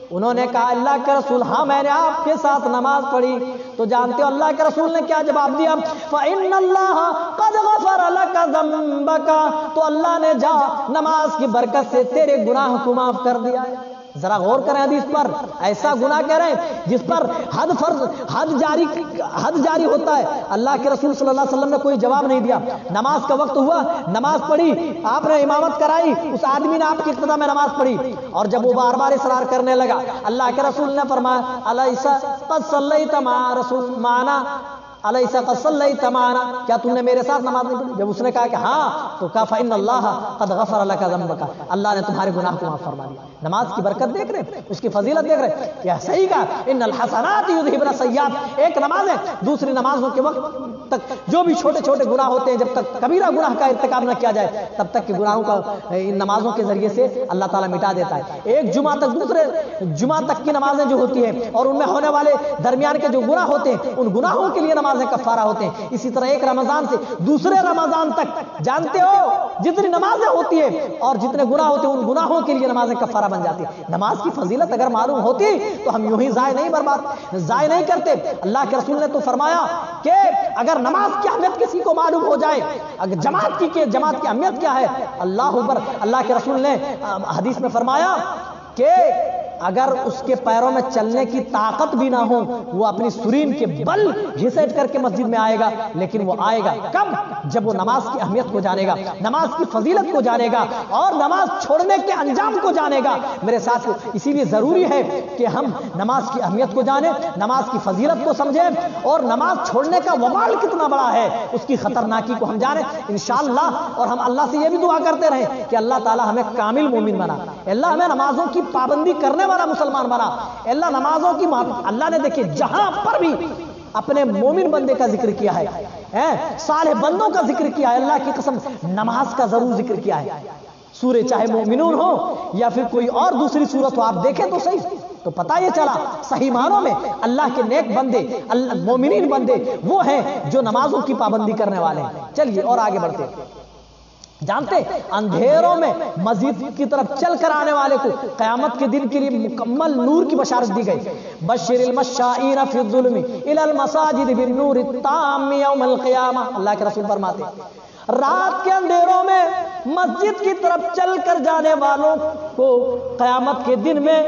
انہوں نے کہا اللہ کے رسول ہاں میں نے آپ کے ساتھ نماز پڑھی۔ تو جانتے ہو اللہ کے رسول نے کیا جواب دیا؟ فَإِنَّ اللَّهَ قَدْ غَفَرَ لَكَ ذَنبَكَ، تو اللہ نے جا نماز کی برکت سے تیرے گناہ کو معاف کر دیا ہے۔ ذرا غور کریں حدیث پر، ایسا گناہ کہہ رہے ہیں جس پر حد جاری ہوتا ہے۔ اللہ کے رسول صلی اللہ علیہ وسلم نے کوئی جواب نہیں دیا۔ نماز کا وقت ہوا، نماز پڑھی، آپ نے امامت کرائی، اس آدمی نے آپ کی اقتداء میں نماز پڑھی، اور جب وہ بار بار اصرار کرنے لگا اللہ کے رسول نے فرمایا الیس قد صلیت معنا الیس قد صلیت معنا، کیا تم نے میرے ساتھ نماز نہیں پڑھی؟ جب اس نے کہا کہ ہاں تو کہا فإن اللہ قد غفر لك ذنبك، اللہ نے تمہارے گناہ کو معاف فرما دیا۔ نماز کی برکت دیکھ رہے، اس کی فضیلت دیکھ رہے، کیا صحیح کہا ان الحسنات یذہبن السیئات۔ ایک نماز ہے، دوسری نمازوں کے وقت تک جو بھی چھوٹے چھوٹے گناہ ہوتے ہیں جب تک کبیرہ گناہ کا ارتکاب نہ کیا جائے تب تک کہ گناہوں کا ان نمازوں کے ذریعے سے اللہ تعالیٰ مٹا دیتا ہے۔ ایک جمعہ تک دوسرے جمعہ تک کی نمازیں جو ہوتی ہیں اور ان میں ہونے والے درمیان کے جو گناہ ہوتے ہیں ان گناہوں کے لیے نماز نمازیں کفارہ ہوتے ہیں. اسی طرح ایک رمضان سے دوسرے رمضان تک جانتے ہو جتنی نمازیں ہوتی ہیں اور جتنے گناہ ہوتے ہیں ان گناہوں کے لیے نمازیں کفارہ بن جاتی ہیں. نماز کی فضیلت اگر معلوم ہوتی تو ہم یوں ہی ضائع نہیں کرتے. اللہ کے رسول نے تو فرمایا کہ اگر نماز کی اہمیت کسی کو معلوم ہو جائے, اگر جماعت کی اہمیت کیا ہے, اللہ اکبر, اللہ کے رسول نے حدیث میں فرمایا کہ اگر اس کے پیروں میں چلنے کی طاقت بھی نہ ہو وہ اپنی سرین کے بل گھسیٹ کر کے مسجد میں آئے گا, لیکن وہ آئے گا کب؟ جب وہ نماز کی اہمیت کو جانے گا, نماز کی فضیلت کو جانے گا اور نماز چھوڑنے کے انجام کو جانے گا. میرے ساتھ اسی لیے ضروری ہے کہ ہم نماز کی اہمیت کو جانیں, نماز کی فضیلت کو سمجھیں اور نماز چھوڑنے کا وبال کتنا بڑا ہے اس کی خطرناکی کو ہم جانیں انشاءاللہ. اور ہم اللہ سے یہ بھی دعا کرتے رہیں کہ اللہ تعالی ہمیں کامل مومن بنا, اللہ ہمیں نمازوں کی پابندی کرنے والا مسلمان بنا. اللہ نمازوں کی اللہ نے دیکھیں جہاں پر بھی اپنے مومن بندے کا ذکر کیا ہے, صالح بندوں کا ذکر کیا ہے, اللہ کی قسم نماز کا ضرور ذکر کیا ہے. سورہ چاہے مومنون ہو یا پھر کوئی اور دوسری سورت ہو, آپ دیکھیں تو صحیح, تو پتہ یہ چلا صحیح معنوں میں اللہ کے نیک بندے, مومنین بندے وہ ہیں جو نمازوں کی پابندی کرنے والے ہیں. چلیے اور آگے بڑھتے ہیں. جانتے اندھیروں میں مزید کی طرف چل کر آنے والے کو قیامت کے دن کے لیے مکمل نور کی بشارت دی گئی. بشر المشائین فی الظلم الی المساجد بالنور التام یوم القیامہ. اللہ کے رسول فرماتے رات کے اندھیروں میں مسجد کی طرف چل کر جانے والوں کو قیامت کے دن میں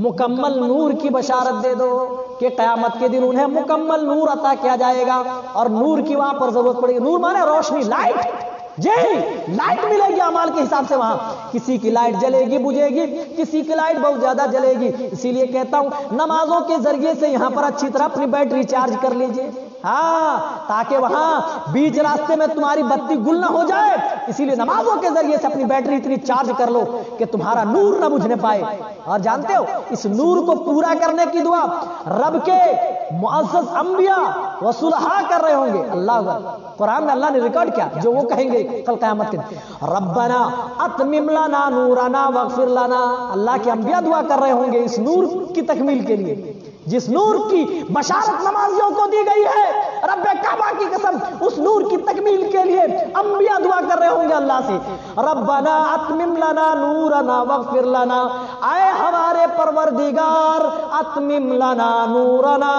مکمل نور کی بشارت دے دو کہ قیامت کے دن انہیں مکمل نور عطا کیا جائے گا. اور نور کی وہاں پر ضرورت پڑے گی. نور مانے روشنی, لائٹ, جی لائٹ ملے گی اعمال کے حساب سے. وہاں کسی کی لائٹ جلے گی بجھے گی, کسی کی لائٹ بہت زیادہ جلے گی. اسی لیے کہتا ہوں نمازوں کے ذریعے سے یہاں پر اچھی طرح اپنی بیٹری چارج کر لیجئے, ہاں, تاکہ وہاں بیچ راستے میں تمہاری بتی گل نہ ہو جائے. اسی لیے نمازوں کے ذریعے سے اپنی بیٹری اتنی چارج کر لو کہ تمہارا نور نہ بجھنے پائے. اور جانتے ہو اس نور کو پورا کرنے کی دعا رب کے معزز انبیاء و صلحاء کر رہے ہوں گے. اللہ قرآن میں اللہ نے ریکارڈ کیا جو وہ کہیں گے کل قیامت کے دن, ربنا اتمم لنا نورنا واغفر لنا. اللہ کے انبیاء دعا کر رہے ہوں گے اس نور کی تکمیل کے لیے جس نور کی بشارت نمازیوں کو دی گئی ہے. رب کعبہ کی قسم اس نور کی تکمیل کے لیے انبیاء دعا کر رہے ہوں گے اللہ سے, ربنا اتمم لنا نورنا واغفر لنا. اے ہمارے پروردگار اتمم لنا نورنا,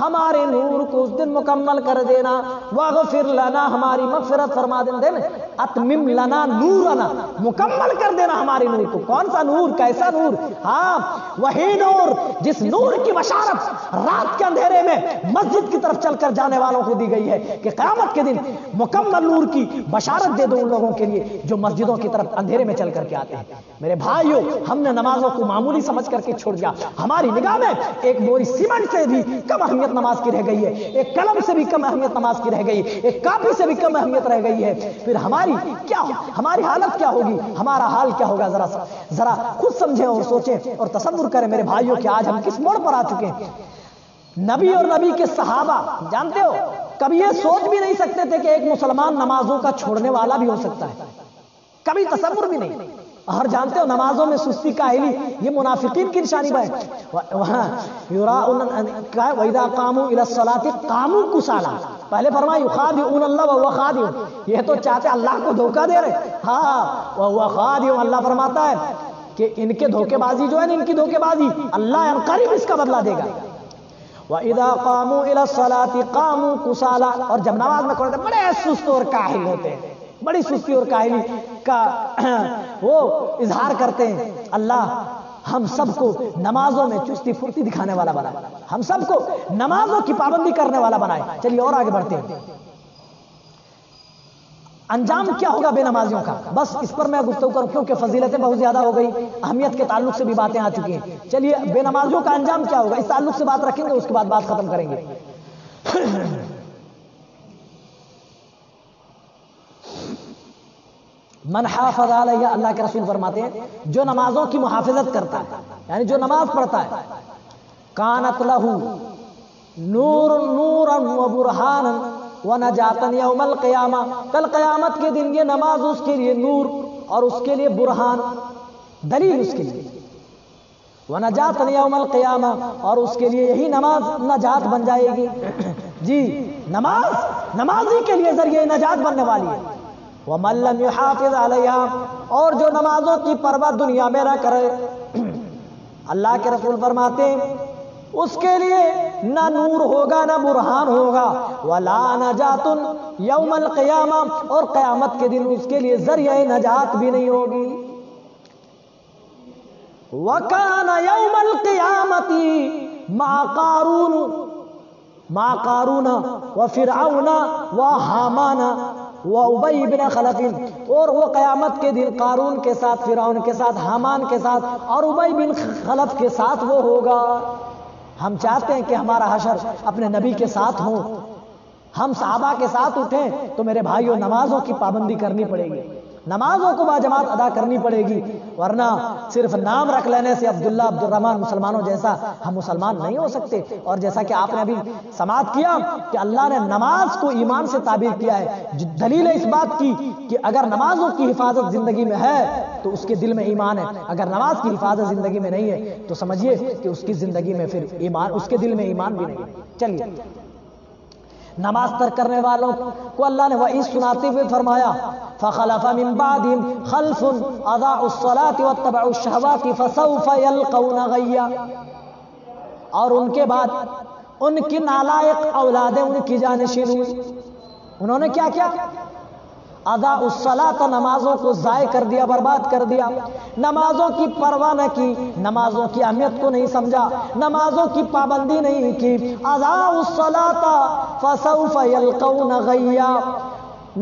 ہمارے نور کو اس دن مکمل کر دینا, واغفر لنا, ہماری مغفرت فرما دینا. اتمم لنا نورنا, مکمل کر دینا ہمارے نور کو. کون سا نور, کیسا نور؟ ہاں وہی نور جس نور کی بشارت رات کے اندھیرے میں مسجد کی طرف چل کر جانے والوں کو دی گئی ہے کہ قیامت کے دن مکمل نور کی بشارت دے دو ان لوگوں کے لیے جو مسجدوں کی طرف اندھیرے میں چل کر کے آتے ہیں. میرے بھائیو, ہم نے نمازوں کو معمولی سمجھ کر کے چھوڑ دیا. ہماری نگاہ میں ایک بوری سیمنٹ سے بھی کم اہمیت نماز کی رہ گئی ہے, ایک قلم سے بھی کم اہمیت نماز کی رہ گئی, ایک کاپی سے بھی کم اہمیت رہ گئی ہے. پھر ہماری حالت کیا ہوگی, ہمارا حال کیا ہوگا؟ ذرا خود سمجھیں اور سوچیں اور تصور کریں میرے بھائیوں کہ آج ہم کس موڑ پر آ چکے ہیں. نبی اور نبی کے صحابہ جانتے ہو کبھی یہ سوچ بھی نہیں سکتے تھے کہ ایک مسلمان نمازوں کا چھوڑنے والا بھی ہو سکتا ہے, کبھی تصور بھی نہیں. اور جانتے ہو نمازوں میں سستی کاہلی یہ منافقین کی نشانی ہے. وہاں وَإِذَا قَامُوا إِلَى الصَّلَاةِ قَامُوا كُسَالَىٰ. پہلے فرمایا يُخَادِعُونَ اللَّهَ وَهُوَ خَادِعُهُمْ, یہ تو چاہتے اللہ کو دھوکہ دے رہے. ہاں وَهُوَ خَادِعُهُمْ, اللہ فرماتا ہے کہ ان کے دھوکے بازی جو ہے ان کی دھوکے بازی اللہ عنقریب اس کا بدلہ دے گا. وَإِذَا قَامُوا إِلَى الصَّلَاةِ قَامُوا كُسَالَىٰ, اور جب نماز میں کھڑے بڑے سست اور کاہل ہوتے ہیں, بڑی سستی اور کاہلی کا وہ اظہار کرتے ہیں. اللہ ہم سب کو نمازوں میں چستی پھرتی دکھانے والا بنائے, ہم سب کو نمازوں کی پابندی کرنے والا بنائے. چلیے اور آگے بڑھتے ہیں. انجام کیا ہوگا بے نمازیوں کا, بس اس پر میں گفتگو کروں کیونکہ فضیلتیں بہت زیادہ ہو گئی, اہمیت کے تعلق سے بھی باتیں آ چکی ہیں. چلیے بے نمازیوں کا انجام کیا ہوگا اس تعلق سے بات رکھیں گے, اس کے بعد بات ختم کریں گے. من حافظ علیہ, اللہ کے رسول فرماتے ہیں جو نمازوں کی محافظت کرتا ہے یعنی جو نماز پڑھتا ہے, کانت لہو نور نورا و برہانا و نجاتا یوم القیامہ, کل قیامت کے دن یہ نماز اس کے لیے نور اور اس کے لیے برہان, دلیل اس کے لیے, و نجاتا یوم القیامہ, اور اس کے لیے یہی نماز نجات بن جائے گی جی نمازی کے لیے ذریعہ نجات بننے والی ہے. وَمَن لَّمْ يُحَافِظْ عَلَيْهَا، اور جو نمازوں کی پرواہ دنیا میں نہ کرے، اللہ کے رسول فرماتے ہیں اس کے لیے نہ نور ہوگا نہ برہان ہوگا، وَلَا نَجَاتٌ یوم القیامہ، اور قیامت کے دن اس کے لیے ذریعہ نجات بھی نہیں ہوگی. وَكَانَ يَوْمَ الْقِيَامَةِ مَعَ قَارُونَ وَفِرْعَوْنَ وَحَامَانَ وَأُبَيْ بن خلف، اور وہ قیامت کے دن قارون کے ساتھ، فرعون کے ساتھ، حامان کے ساتھ اور ابی بن خلف کے ساتھ وہ ہوگا. ہم چاہتے ہیں کہ ہمارا حشر اپنے نبی کے ساتھ ہو، ہم صحابہ کے ساتھ اٹھیں، تو میرے بھائیوں نمازوں کی پابندی کرنی پڑے گی، نمازوں کو باجماعت ادا کرنی پڑے گی، ورنہ صرف نام رکھ لینے سے عبداللہ عبد الرحمن مسلمانوں جیسا ہم مسلمان نہیں ہو سکتے. اور جیسا کہ آپ نے ابھی سماعت کیا کہ اللہ نے نماز کو ایمان سے تعبیر کیا ہے، دلیل ہے اس بات کی کہ اگر نمازوں کی حفاظت زندگی میں ہے تو اس کے دل میں ایمان ہے، اگر نماز کی حفاظت زندگی میں نہیں ہے تو سمجھیے کہ اس کی زندگی میں پھر ایمان، اس کے دل میں ایمان بھی نہیں ہے. چلیے، نماز ترک کرنے والوں کو اللہ نے وعید سناتے ہوئے فرمایا فَخَلَفَ مِن بَعْدِهِمْ خَلْفٌ أَضَاعُوا الصَّلَاةَ وَاتَّبَعُوا الشَّهَوَاتِ فَسَوْفَ يَلْقَوْنَ غَيًّا، اور ان کے بعد ان کی نالائق اولادیں ان کی جانشین ہوئی. انہوں نے کیا کیا؟ اضاعوا الصلاۃ، نمازوں کو ضائع کر دیا، برباد کر دیا، نمازوں کی پرواہ نہ کی، نمازوں کی اہمیت کو نہیں سمجھا، نمازوں کی پابندی نہیں کی. اضاعوا الصلاۃ فسوف یلقون غیا،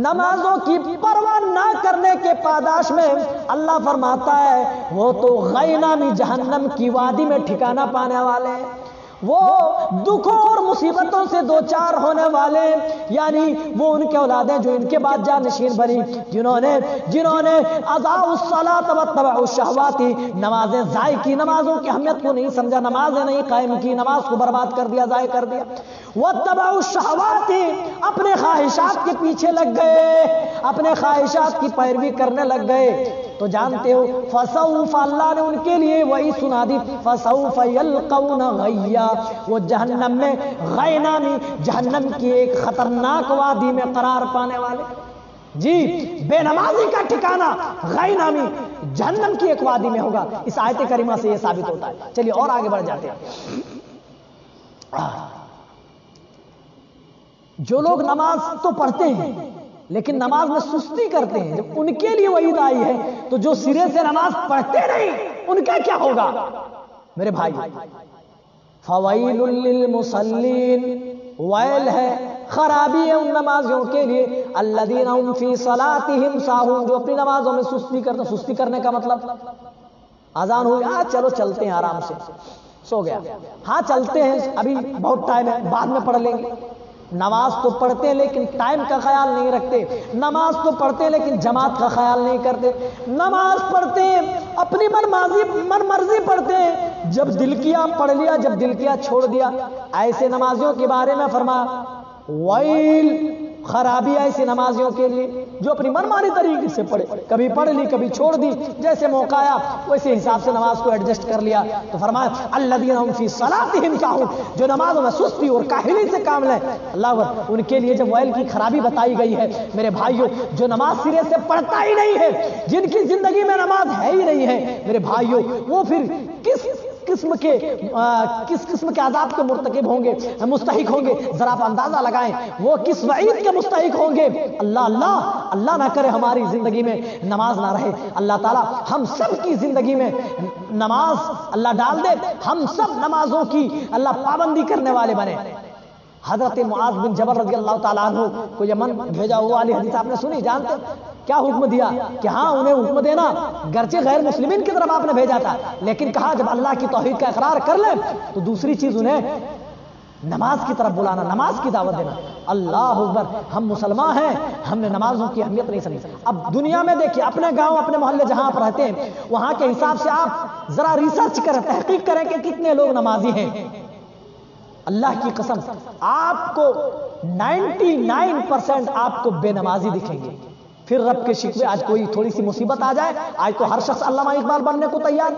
نمازوں کی پرواہ نہ کرنے کے پاداش میں اللہ فرماتا ہے وہ تو غی نامی جہنم کی وادی میں ٹھکانہ پانے والے ہیں، وہ دکھوں اور مصیبتوں سے دوچار ہونے والے، یعنی وہ ان کے اولادیں جو ان کے بعد جانشین بنی، جنہوں نے اضاعوا الصلاۃ واتبعوا الشہوات، نمازیں ضائع کی، نمازوں کی اہمیت کو نہیں سمجھا، نمازیں نہیں قائم کی، نماز کو برباد کر دیا، ضائع کر دیا. واتبعوا الشہوات، اپنے خواہشات کے پیچھے لگ گئے، اپنے خواہشات کی پیروی کرنے لگ گئے، تو جانتے ہو فسوف، اللہ نے ان کے لیے وہی سنا دی فسوف یلقون غیا، وہ جہنم میں غی نامی جہنم کی ایک خطرناک وادی میں قرار پانے والے. جی، بے نمازی کا ٹھکانہ غی نامی جہنم کی ایک وادی میں ہوگا. اس آیت کریمہ سے یہ ثابت ہوتا ہے. چلیے اور آگے بڑھ جاتے ہیں. جو لوگ نماز تو پڑھتے ہیں لیکن نماز میں سستی کرتے ہیں، جب ان کے لیے وعید آئی ہے تو جو سرے سے نماز پڑھتے نہیں ان کا کیا ہوگا؟ میرے بھائی، فویل للمصلین، ویل ہے، خرابی ہے ان نمازیوں کے لیے، الذین هم فی صلاتهم ساہون، جو اپنی نمازوں میں سستی کرتے. سستی کرنے کا مطلب اذان ہوئی، ہاں چلو چلتے ہیں آرام سے، سو گیا، ہاں چلتے ہیں ابھی بہت ٹائم ہے بعد میں پڑھ لیں گے. نماز تو پڑھتے ہیں لیکن ٹائم کا خیال نہیں رکھتے، نماز تو پڑھتے ہیں لیکن جماعت کا خیال نہیں کرتے، نماز پڑھتے ہیں اپنی من مرضی پڑھتے ہیں، جب دل کیا پڑھ لیا، جب دل کیا چھوڑ دیا. ایسے نمازیوں کے بارے میں فرمایا ویل، خرابی ایسے نمازیوں کے لیے جو اپنی منمانی طریقے سے پڑھے، کبھی پڑھ لی کبھی چھوڑ دی، جیسے موقع آیا ویسے حساب سے نماز کو ایڈجسٹ کر لیا. تو فرمایا الذین هم فی صلاتهم ساہون، جو نمازوں میں سستی اور کاہلی سے کام لیں. اللہ اکبر، ان کے لیے جب ویل کی خرابی بتائی گئی ہے میرے بھائیوں، جو نماز سرے سے پڑھتا ہی نہیں ہے، جن کی زندگی میں نماز ہے ہی نہیں ہے میرے بھائیوں، وہ پھر کس قسم کے عذاب کے مرتکب ہوں گے، مستحق ہوں گے؟ ذرا آپ اندازہ لگائیں وہ کس وعید کے مستحق ہوں گے. اللہ نہ کرے ہماری زندگی میں نماز نہ رہے. اللہ تعالی ہم سب کی زندگی میں نماز اللہ ڈال دے، ہم سب نمازوں کی اللہ پابندی کرنے والے بنے. حضرت معاذ بن جبل رضی اللہ تعالیٰ عنہ کو یمن بھیجا ہوا والی حدیث آپ نے سنی، جانتے کیا حکم دیا؟ کہ ہاں انہیں حکم دینا، گرچہ غیر مسلمین کی طرف آپ نے بھیجا تھا لیکن کہا جب اللہ کی توحید کا اقرار کر لیں تو دوسری چیز انہیں نماز کی طرف بلانا، نماز کی دعوت دینا. اللہ اکبر، ہم مسلمان ہیں، ہم نے نمازوں کی اہمیت نہیں سمجھی. اب دنیا میں دیکھیے، اپنے گاؤں اپنے محلے جہاں آپ رہتے ہیں وہاں کے حساب سے آپ ذرا ریسرچ کریں، تحقیق کریں کہ کتنے لوگ نمازی ہیں. اللہ کی قسم آپ کو 99% آپ کو بے نمازی دکھیں گے. پھر رب کے شکوے، آج کوئی تھوڑی سی مصیبت آ جائے، آج تو ہر شخص علامہ اقبال بننے کو تیار.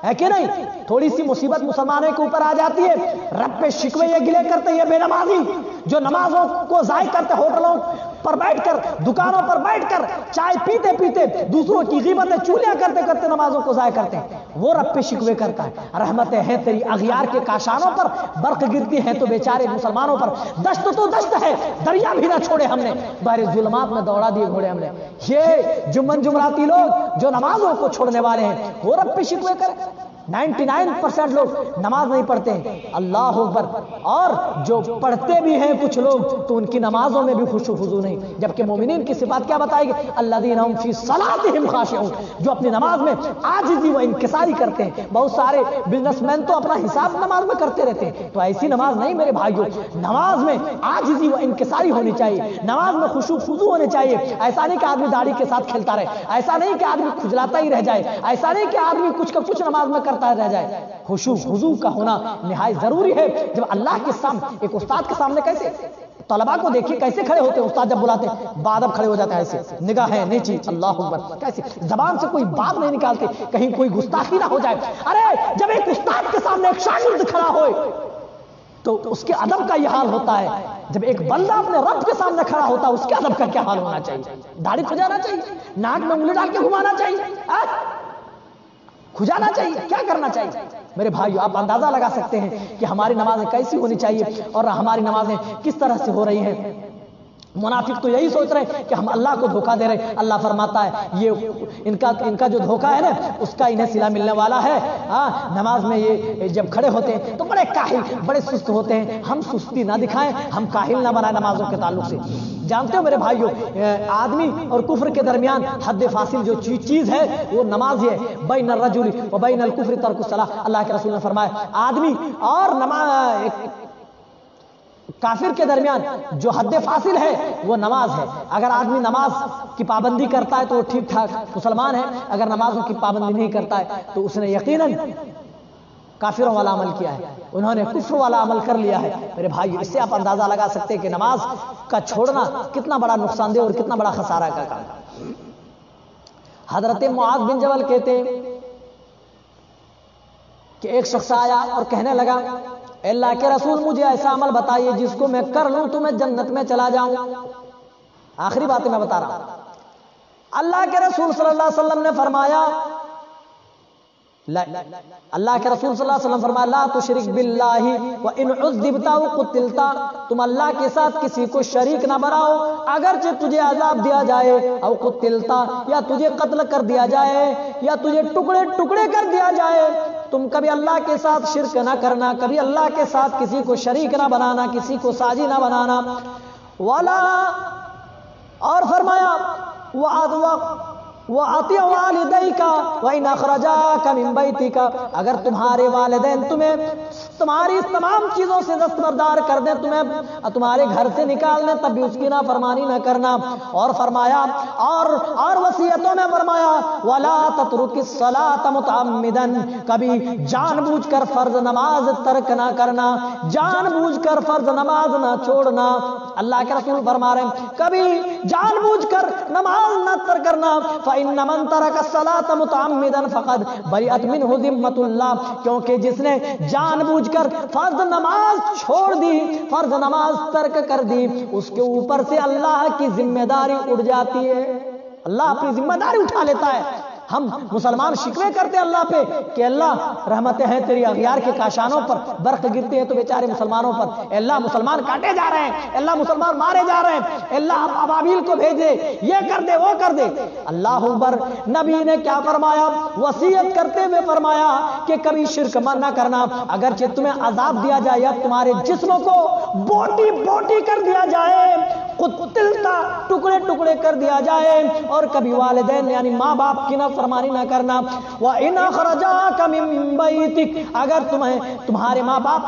ہے کہ نہیں؟ تھوڑی سی مصیبت مسلمانوں کے اوپر آ جاتی ہے، رب پہ شکوے یہ گلے کرتے یہ بے نمازی جو نمازوں کو ضائع کرتے، ہوٹلوں پر بیٹھ کر، دکانوں پر بیٹھ کر چائے پیتے پیتے دوسروں کی غیبتیں چولیاں کرتے کرتے نمازوں کو ضائع کرتے ہیں، وہ رب پہ شکوے کرتا ہے۔ رحمتیں ہیں تیری اغیار کے کاشانوں پر، برق گرتی ہے تو بیچارے مسلمانوں پر، دشت تو دشت ہے، دریا بھی نہ چھوڑے ہم نے، بحر ظلمات میں دوڑا دیے گھوڑے ہم نے۔ یہ جمعراتی لوگ جو نمازوں کو چھوڑنے والے ہیں وہ رب پہ شکوے کریں۔ 99% لوگ نماز نہیں پڑھتے ہیں، اللہ اکبر، اور جو پڑھتے بھی ہیں کچھ لوگ تو ان کی نمازوں میں بھی خشوع و خضوع نہیں، جبکہ مومنین کی صفات کیا بتائے گی؟ الذین هم فی صلاتہم خاشعون، جو اپنی نماز میں عاجزی و انکساری کرتے ہیں۔ بہت سارے بزنس مین تو اپنا حساب نماز میں کرتے رہتے ہیں، تو ایسی نماز نہیں میرے بھائیوں، نماز میں عاجزی و انکساری ہونی چاہیے، نماز میں خشوع و خضوع ہونے چاہیے۔ ایسا نہیں کہ آدمی داڑھی کے ساتھ کھیلتا رہے، ایسا نہیں کہ آدمی کھجلاتا ہی رہ جائے، ایسا نہیں کہ آدمی کچھ کا کچھ نماز میں کرتا رہ جائے۔ خشوع خضوع کا ہونا نہایت ضروری ہے۔ جب اللہ کے سامنے، ایک استاد کے سامنے کیسے طلباء کو دیکھیے کیسے کھڑے ہوتے ہیں، استاد جب بلاتے ہیں بادب کھڑے ہو جاتا ہے، ایسے نگاہیں نیچی، اللہ اکبر، کیسے زبان سے کوئی بات نہیں نکالتے کہیں کوئی گستاخی نہ ہو جائے۔ ارے جب ایک استاد کے سامنے ایک شاگرد کھڑا ہوئے تو اس کے ادب کا یہ حال ہوتا ہے، جب ایک بندہ اپنے رب کے سامنے کھڑا ہوتا ہے اس کے ادب کا کیا حال ہونا چاہیے؟ داڑھی کھجانا چاہیے، ناک میں انگلی ڈال کے گھمانا چاہیے، کھجانا چاہیے، کیا کرنا چاہیے؟ میرے بھائیو آپ اندازہ لگا سکتے ہیں کہ ہماری نمازیں کیسی ہونی چاہیے اور ہماری نمازیں کس طرح سے ہو رہی ہیں۔ منافق تو یہی سوچ رہے ہیں کہ ہم اللہ کو دھوکہ دے رہے ہیں۔ اللہ فرماتا ہے یہ ان کا جو دھوکہ ہے نا اس کا انہیں صلہ ملنے والا ہے۔ نماز میں یہ جب کھڑے ہوتے ہیں تو بڑے کاہل، بڑے سست ہوتے ہیں۔ ہم سستی نہ دکھائیں، ہم کاہل نہ بنائیں نمازوں کے تعلق سے۔ جانتے ہو میرے بھائیو، آدمی اور کفر کے درمیان حد فاصل جو چیز ہے وہ نماز ہے۔ بین الرجل و بین الکفر ترک الصلاۃ، اللہ کے رسول نے فرمایا آدمی اور نماز کافر کے درمیان جو حد فاصل ہے وہ نماز ہے۔ اگر آدمی نماز کی پابندی کرتا ہے تو وہ ٹھیک ٹھاک مسلمان ہے، اگر نمازوں کی پابندی نہیں کرتا ہے تو اس نے یقیناً کافروں والا عمل کیا ہے، انہوں نے کفر والا عمل کر لیا ہے۔ میرے بھائی اس سے آپ اندازہ لگا سکتے ہیں کہ نماز کا چھوڑنا کتنا بڑا نقصان دہ اور کتنا بڑا خسارہ کا کام ہے۔ حضرت معاذ بن جبل کہتے ہیں کہ ایک شخص آیا اور کہنے لگا اللہ کے رسول مجھے ایسا عمل بتائیے جس کو میں کر لوں تو میں جنت میں چلا جاؤں۔ آخری باتیں میں بتا رہا ہوں۔ اللہ کے رسول صلی اللہ علیہ وسلم نے فرمایا، اللہ کے رسول صلی اللہ علیہ وسلم فرمایا لا تشرک باللہ وان عذبت وقتلت، تم اللہ کے ساتھ کسی کو شریک نہ بناؤ، اگرچہ تجھے عذاب دیا جائے، او قتلت یا تجھے قتل کر دیا جائے یا تجھے ٹکڑے ٹکڑے کر دیا جائے، تم کبھی اللہ کے ساتھ شرک نہ کرنا، کبھی اللہ کے ساتھ کسی کو شریک نہ بنانا، کسی کو ساجی نہ بنانا۔ ولا، اور فرمایا وَأَطِعْ وَالِدَيْكَ وَإِنْ أَخْرَجَاكَ مِنْ بَيْتِكَ، اگر تمہارے والدین تمہیں تمہاری تمام چیزوں سے دستبردار کر دیں، تمہیں تمہارے گھر سے نکال دیں، تب بھی اس کی نافرمانی نہ کرنا۔ اور فرمایا اور وصیتوں میں فرمایا وَلَا تَتْرُكِ الصَّلَاةَ مُتَعَمِّدًا، کبھی جان بوجھ کر فرض نماز ترک نہ کرنا، جان بوجھ کر فرض نماز نہ چھوڑنا۔ اللہ کے رسول فرما رہے ہیں کبھی جان بوجھ کر نماز نہ ترک کرنا، فَإِنَّ مَن تَرَكَ الصَّلَاةَ مُتَعَمِّدًا فَقَدْ بَرِئَتْ مِنْهُ ذِمَّةُ اللَّهِ، کیونکہ جس نے جان بوجھ کر فرض نماز چھوڑ دی، فرض نماز ترک کر دی، اس کے اوپر سے اللہ کی ذمہ داری اٹھ جاتی ہے، اللہ اپنی ذمہ داری اٹھا لیتا ہے۔ ہم مسلمان شکوے کرتے ہیں اللہ پہ کہ اللہ رحمتیں ہیں تیری اغیار کے کاشانوں پر، برق گرتے ہیں تو بیچارے مسلمانوں پر، اللہ مسلمان کاٹے جا رہے ہیں، اللہ مسلمان مارے جا رہے ہیں، اللہ ابابیل کو بھیج دے، یہ کر دے وہ کر دے۔ اللہ اکبر، نبی نے کیا فرمایا؟ وصیت کرتے ہوئے فرمایا کہ کبھی شرک نہ کرنا، اگرچہ تمہیں عذاب دیا جائے یا تمہارے جسموں کو بوٹی بوٹی کر دیا جائے، قتلتا ٹکڑے ٹکڑے کر دیا جائے، اور کبھی والدین یعنی ماں باپ کی فرمانی نہ کرنا۔ وَإِنْ أَخْرَجَاكَ مِنْ بَيْتِكَ، اگر تمہارے ماں باپ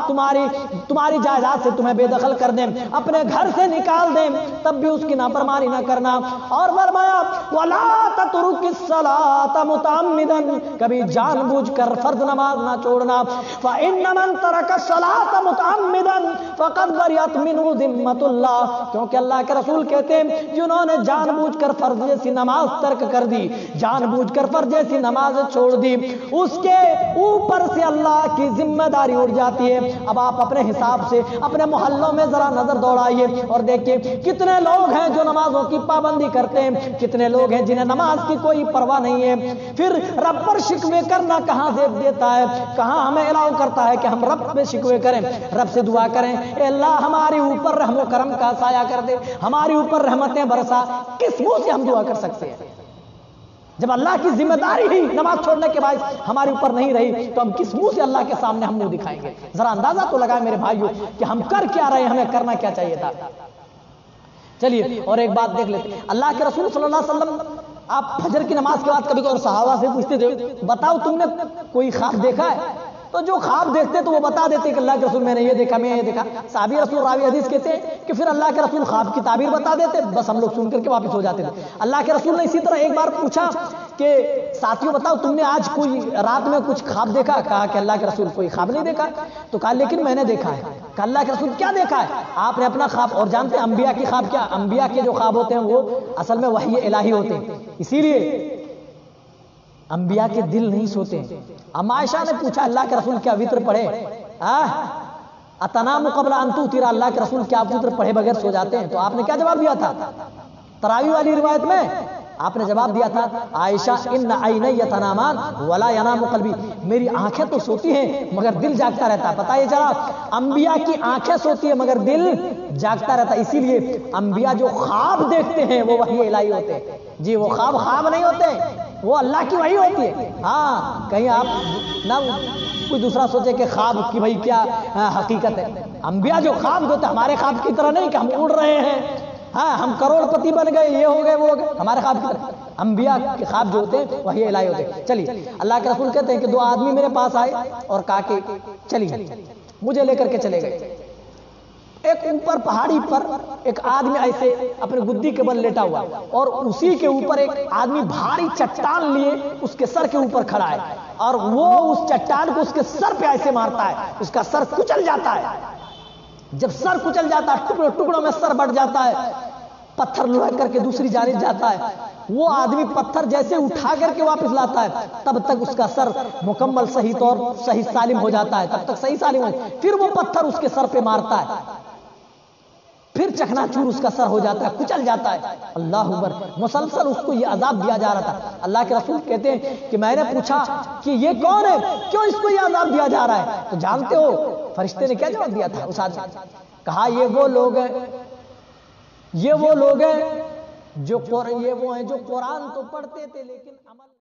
تمہاری جائیداد سے تمہیں بے دخل کر دیں، اپنے گھر سے نکال دیں، تب بھی اس کی نافرمانی نہ کرنا۔ اور فرمایا وَلَا تَتْرُكِ الصَّلَاةَ مُتَعَمِّدًا، کبھی جان بوجھ کر فرض نماز نہ چھوڑنا۔ فَإِنَّ مَن تَرَكَ الصَّلَاةَ مُتَعَمِّدًا فَقَدْ بَرِئَتْ مِنْهُ ذِمَّةُ اللَّهِ، کیونکہ اللہ کے رسول کہتے ہیں جنہوں نے جان بوجھ کر فرض جیسی نماز ترک کر دی، جان بوجھ کر فرض جیسی نماز چھوڑ دی، اس کے اوپر سے اللہ کی ذمہ داری اٹھ جاتی ہے۔ اب آپ اپنے حساب سے اپنے محلوں میں ذرا نظر دوڑائیے اور دیکھیے کتنے لوگ ہیں جو نمازوں کی پابندی کرتے ہیں، کتنے لوگ ہیں جنہیں نماز کی کوئی پرواہ نہیں ہے۔ پھر رب پر شکوے کرنا کہاں سے دیتا ہے، کہاں ہمیں الاؤ کرتا ہے کہ ہم رب پہ شکوے کریں، رب سے دعا کریں اے اللہ ہمارے اوپر رحم و کرم کا سایہ کر دے، ہمارے اوپر رحمتیں برسا۔ کس منہ سے ہم دعا کر سکتے ہیں جب اللہ کی ذمہ داری ہی نماز چھوڑنے کے بعد ہمارے اوپر نہیں رہی، تو ہم کس منہ سے اللہ کے سامنے ہم منہ دکھائیں گے؟ ذرا اندازہ تو لگائیں میرے بھائیوں کہ ہم کر کیا رہے ہیں، ہمیں کرنا کیا چاہیے تھا۔ چلیے اور ایک بات دیکھ لیتے ہیں، اللہ کے رسول صلی اللہ علیہ وسلم آپ فجر کی نماز کے بعد کبھی کبھی صحابہ سے پوچھتے تھے بتاؤ تم نے کوئی خواب دیکھا ہے؟ تو جو خواب دیکھتے تو وہ بتا دیتے کہ اللہ کے رسول میں نے یہ دیکھا، میں یہ دیکھا۔ صحابی رسول راوی حدیث کہتے ہیں کہ پھر اللہ کے رسول خواب کی تعبیر بتا دیتے، بس ہم لوگ سن کر کے واپس ہو جاتے تھے۔ اللہ کے رسول نے اسی طرح ایک بار پوچھا کہ ساتھیوں بتاؤ تم نے آج کوئی رات میں کچھ خواب دیکھا؟ کہا کہ اللہ کے رسول کوئی خواب نہیں دیکھا۔ تو کہا لیکن میں نے دیکھا ہے۔ کہ اللہ کے رسول کیا دیکھا ہے؟ آپ نے اپنا خواب، اور جانتے ہیں انبیاء کی خواب کیا، انبیاء کے جو خواب ہوتے ہیں وہ اصل میں وحی الہی ہوتے ہیں، اسی لیے انبیاء کے دل نہیں سوتے ہیں۔ اما عائشہ نے پوچھا اللہ کے رسول کیا وتر پڑھے؟ اتنام قبل ان توتر، اللہ کے رسول کیا وتر پڑھے بغیر سو جاتے ہیں؟ تو آپ نے کیا جواب دیا تھا؟ تراویح والی روایت میں آپ نے جواب دیا تھا عائشہ ان عینی تنامان ولا ینام قلبی، میری آنکھیں تو سوتی ہیں مگر دل جاگتا رہتا ہے۔ پتہ یہ چلا انبیاء کی آنکھیں سوتی ہیں مگر دل جاگتا رہتا ہے، اسی لیے انبیاء جو خواب دیکھتے ہیں وہ وحی الہی ہوتے ہیں۔ جی وہ خواب نہیں ہوتے، وہ اللہ کی وحی ہوتی ہے۔ ہاں کہیں آپ نہ کوئی دوسرا سوچے کہ خواب کی بھائی کیا حقیقت ہے۔ انبیاء جو خواب دیتے ہمارے خواب کی طرح نہیں کہ ہم اڑ رہے ہیں، ہاں ہم کروڑ پتی بن گئے، یہ ہو گئے وہ ہو گئے، ہمارے خواب کی طرح۔ انبیاء کے خواب جو ہوتے ہیں وحی الہی ہوتے ہیں۔ چلیے اللہ کے رسول کہتے ہیں کہ دو آدمی میرے پاس آئے اور کہا کہ چلیے، مجھے لے کر کے چلے گئے۔ ایک اوپر پہاڑی پر ایک آدمی ایسے اپنے گدی کے بل لیٹا ہوا، اور اسی کے اوپر ایک آدمی بھاری چٹان لیے اس کے سر کے اوپر کھڑا ہے، اور وہ اس چٹان کو اس کے سر پہ ایسے مارتا ہے، اس کا سر کچل جاتا ہے۔ جب سر کچل جاتا ہے ٹکڑوں ٹکڑوں میں سر بٹ جاتا ہے، پتھر لوٹ کر کے دوسری جانب جاتا ہے۔ وہ آدمی پتھر جیسے اٹھا کر کے واپس لاتا ہے تب تک اس کا سر مکمل صحیح سالم ہو جاتا ہے، تب تک صحیح سالم ہو جاتا ہے۔ پھر وہ پتھر اس کے سر پہ مارتا ہے، پھر چکنا چور اس کا سر ہو جاتا ہے، کچل جاتا ہے۔ اللہ اکبر، مسلسل اس کو یہ عذاب دیا جا رہا تھا۔ اللہ کے رسول کہتے ہیں کہ میں نے پوچھا کہ یہ کون ہے، کیوں اس کو یہ عذاب دیا جا رہا ہے؟ تو جانتے ہو فرشتے نے کیا جواب دیا تھا اس آدمی؟ کہا یہ وہ لوگ ہیں جو قرآن تو پڑھتے تھے لیکن عمل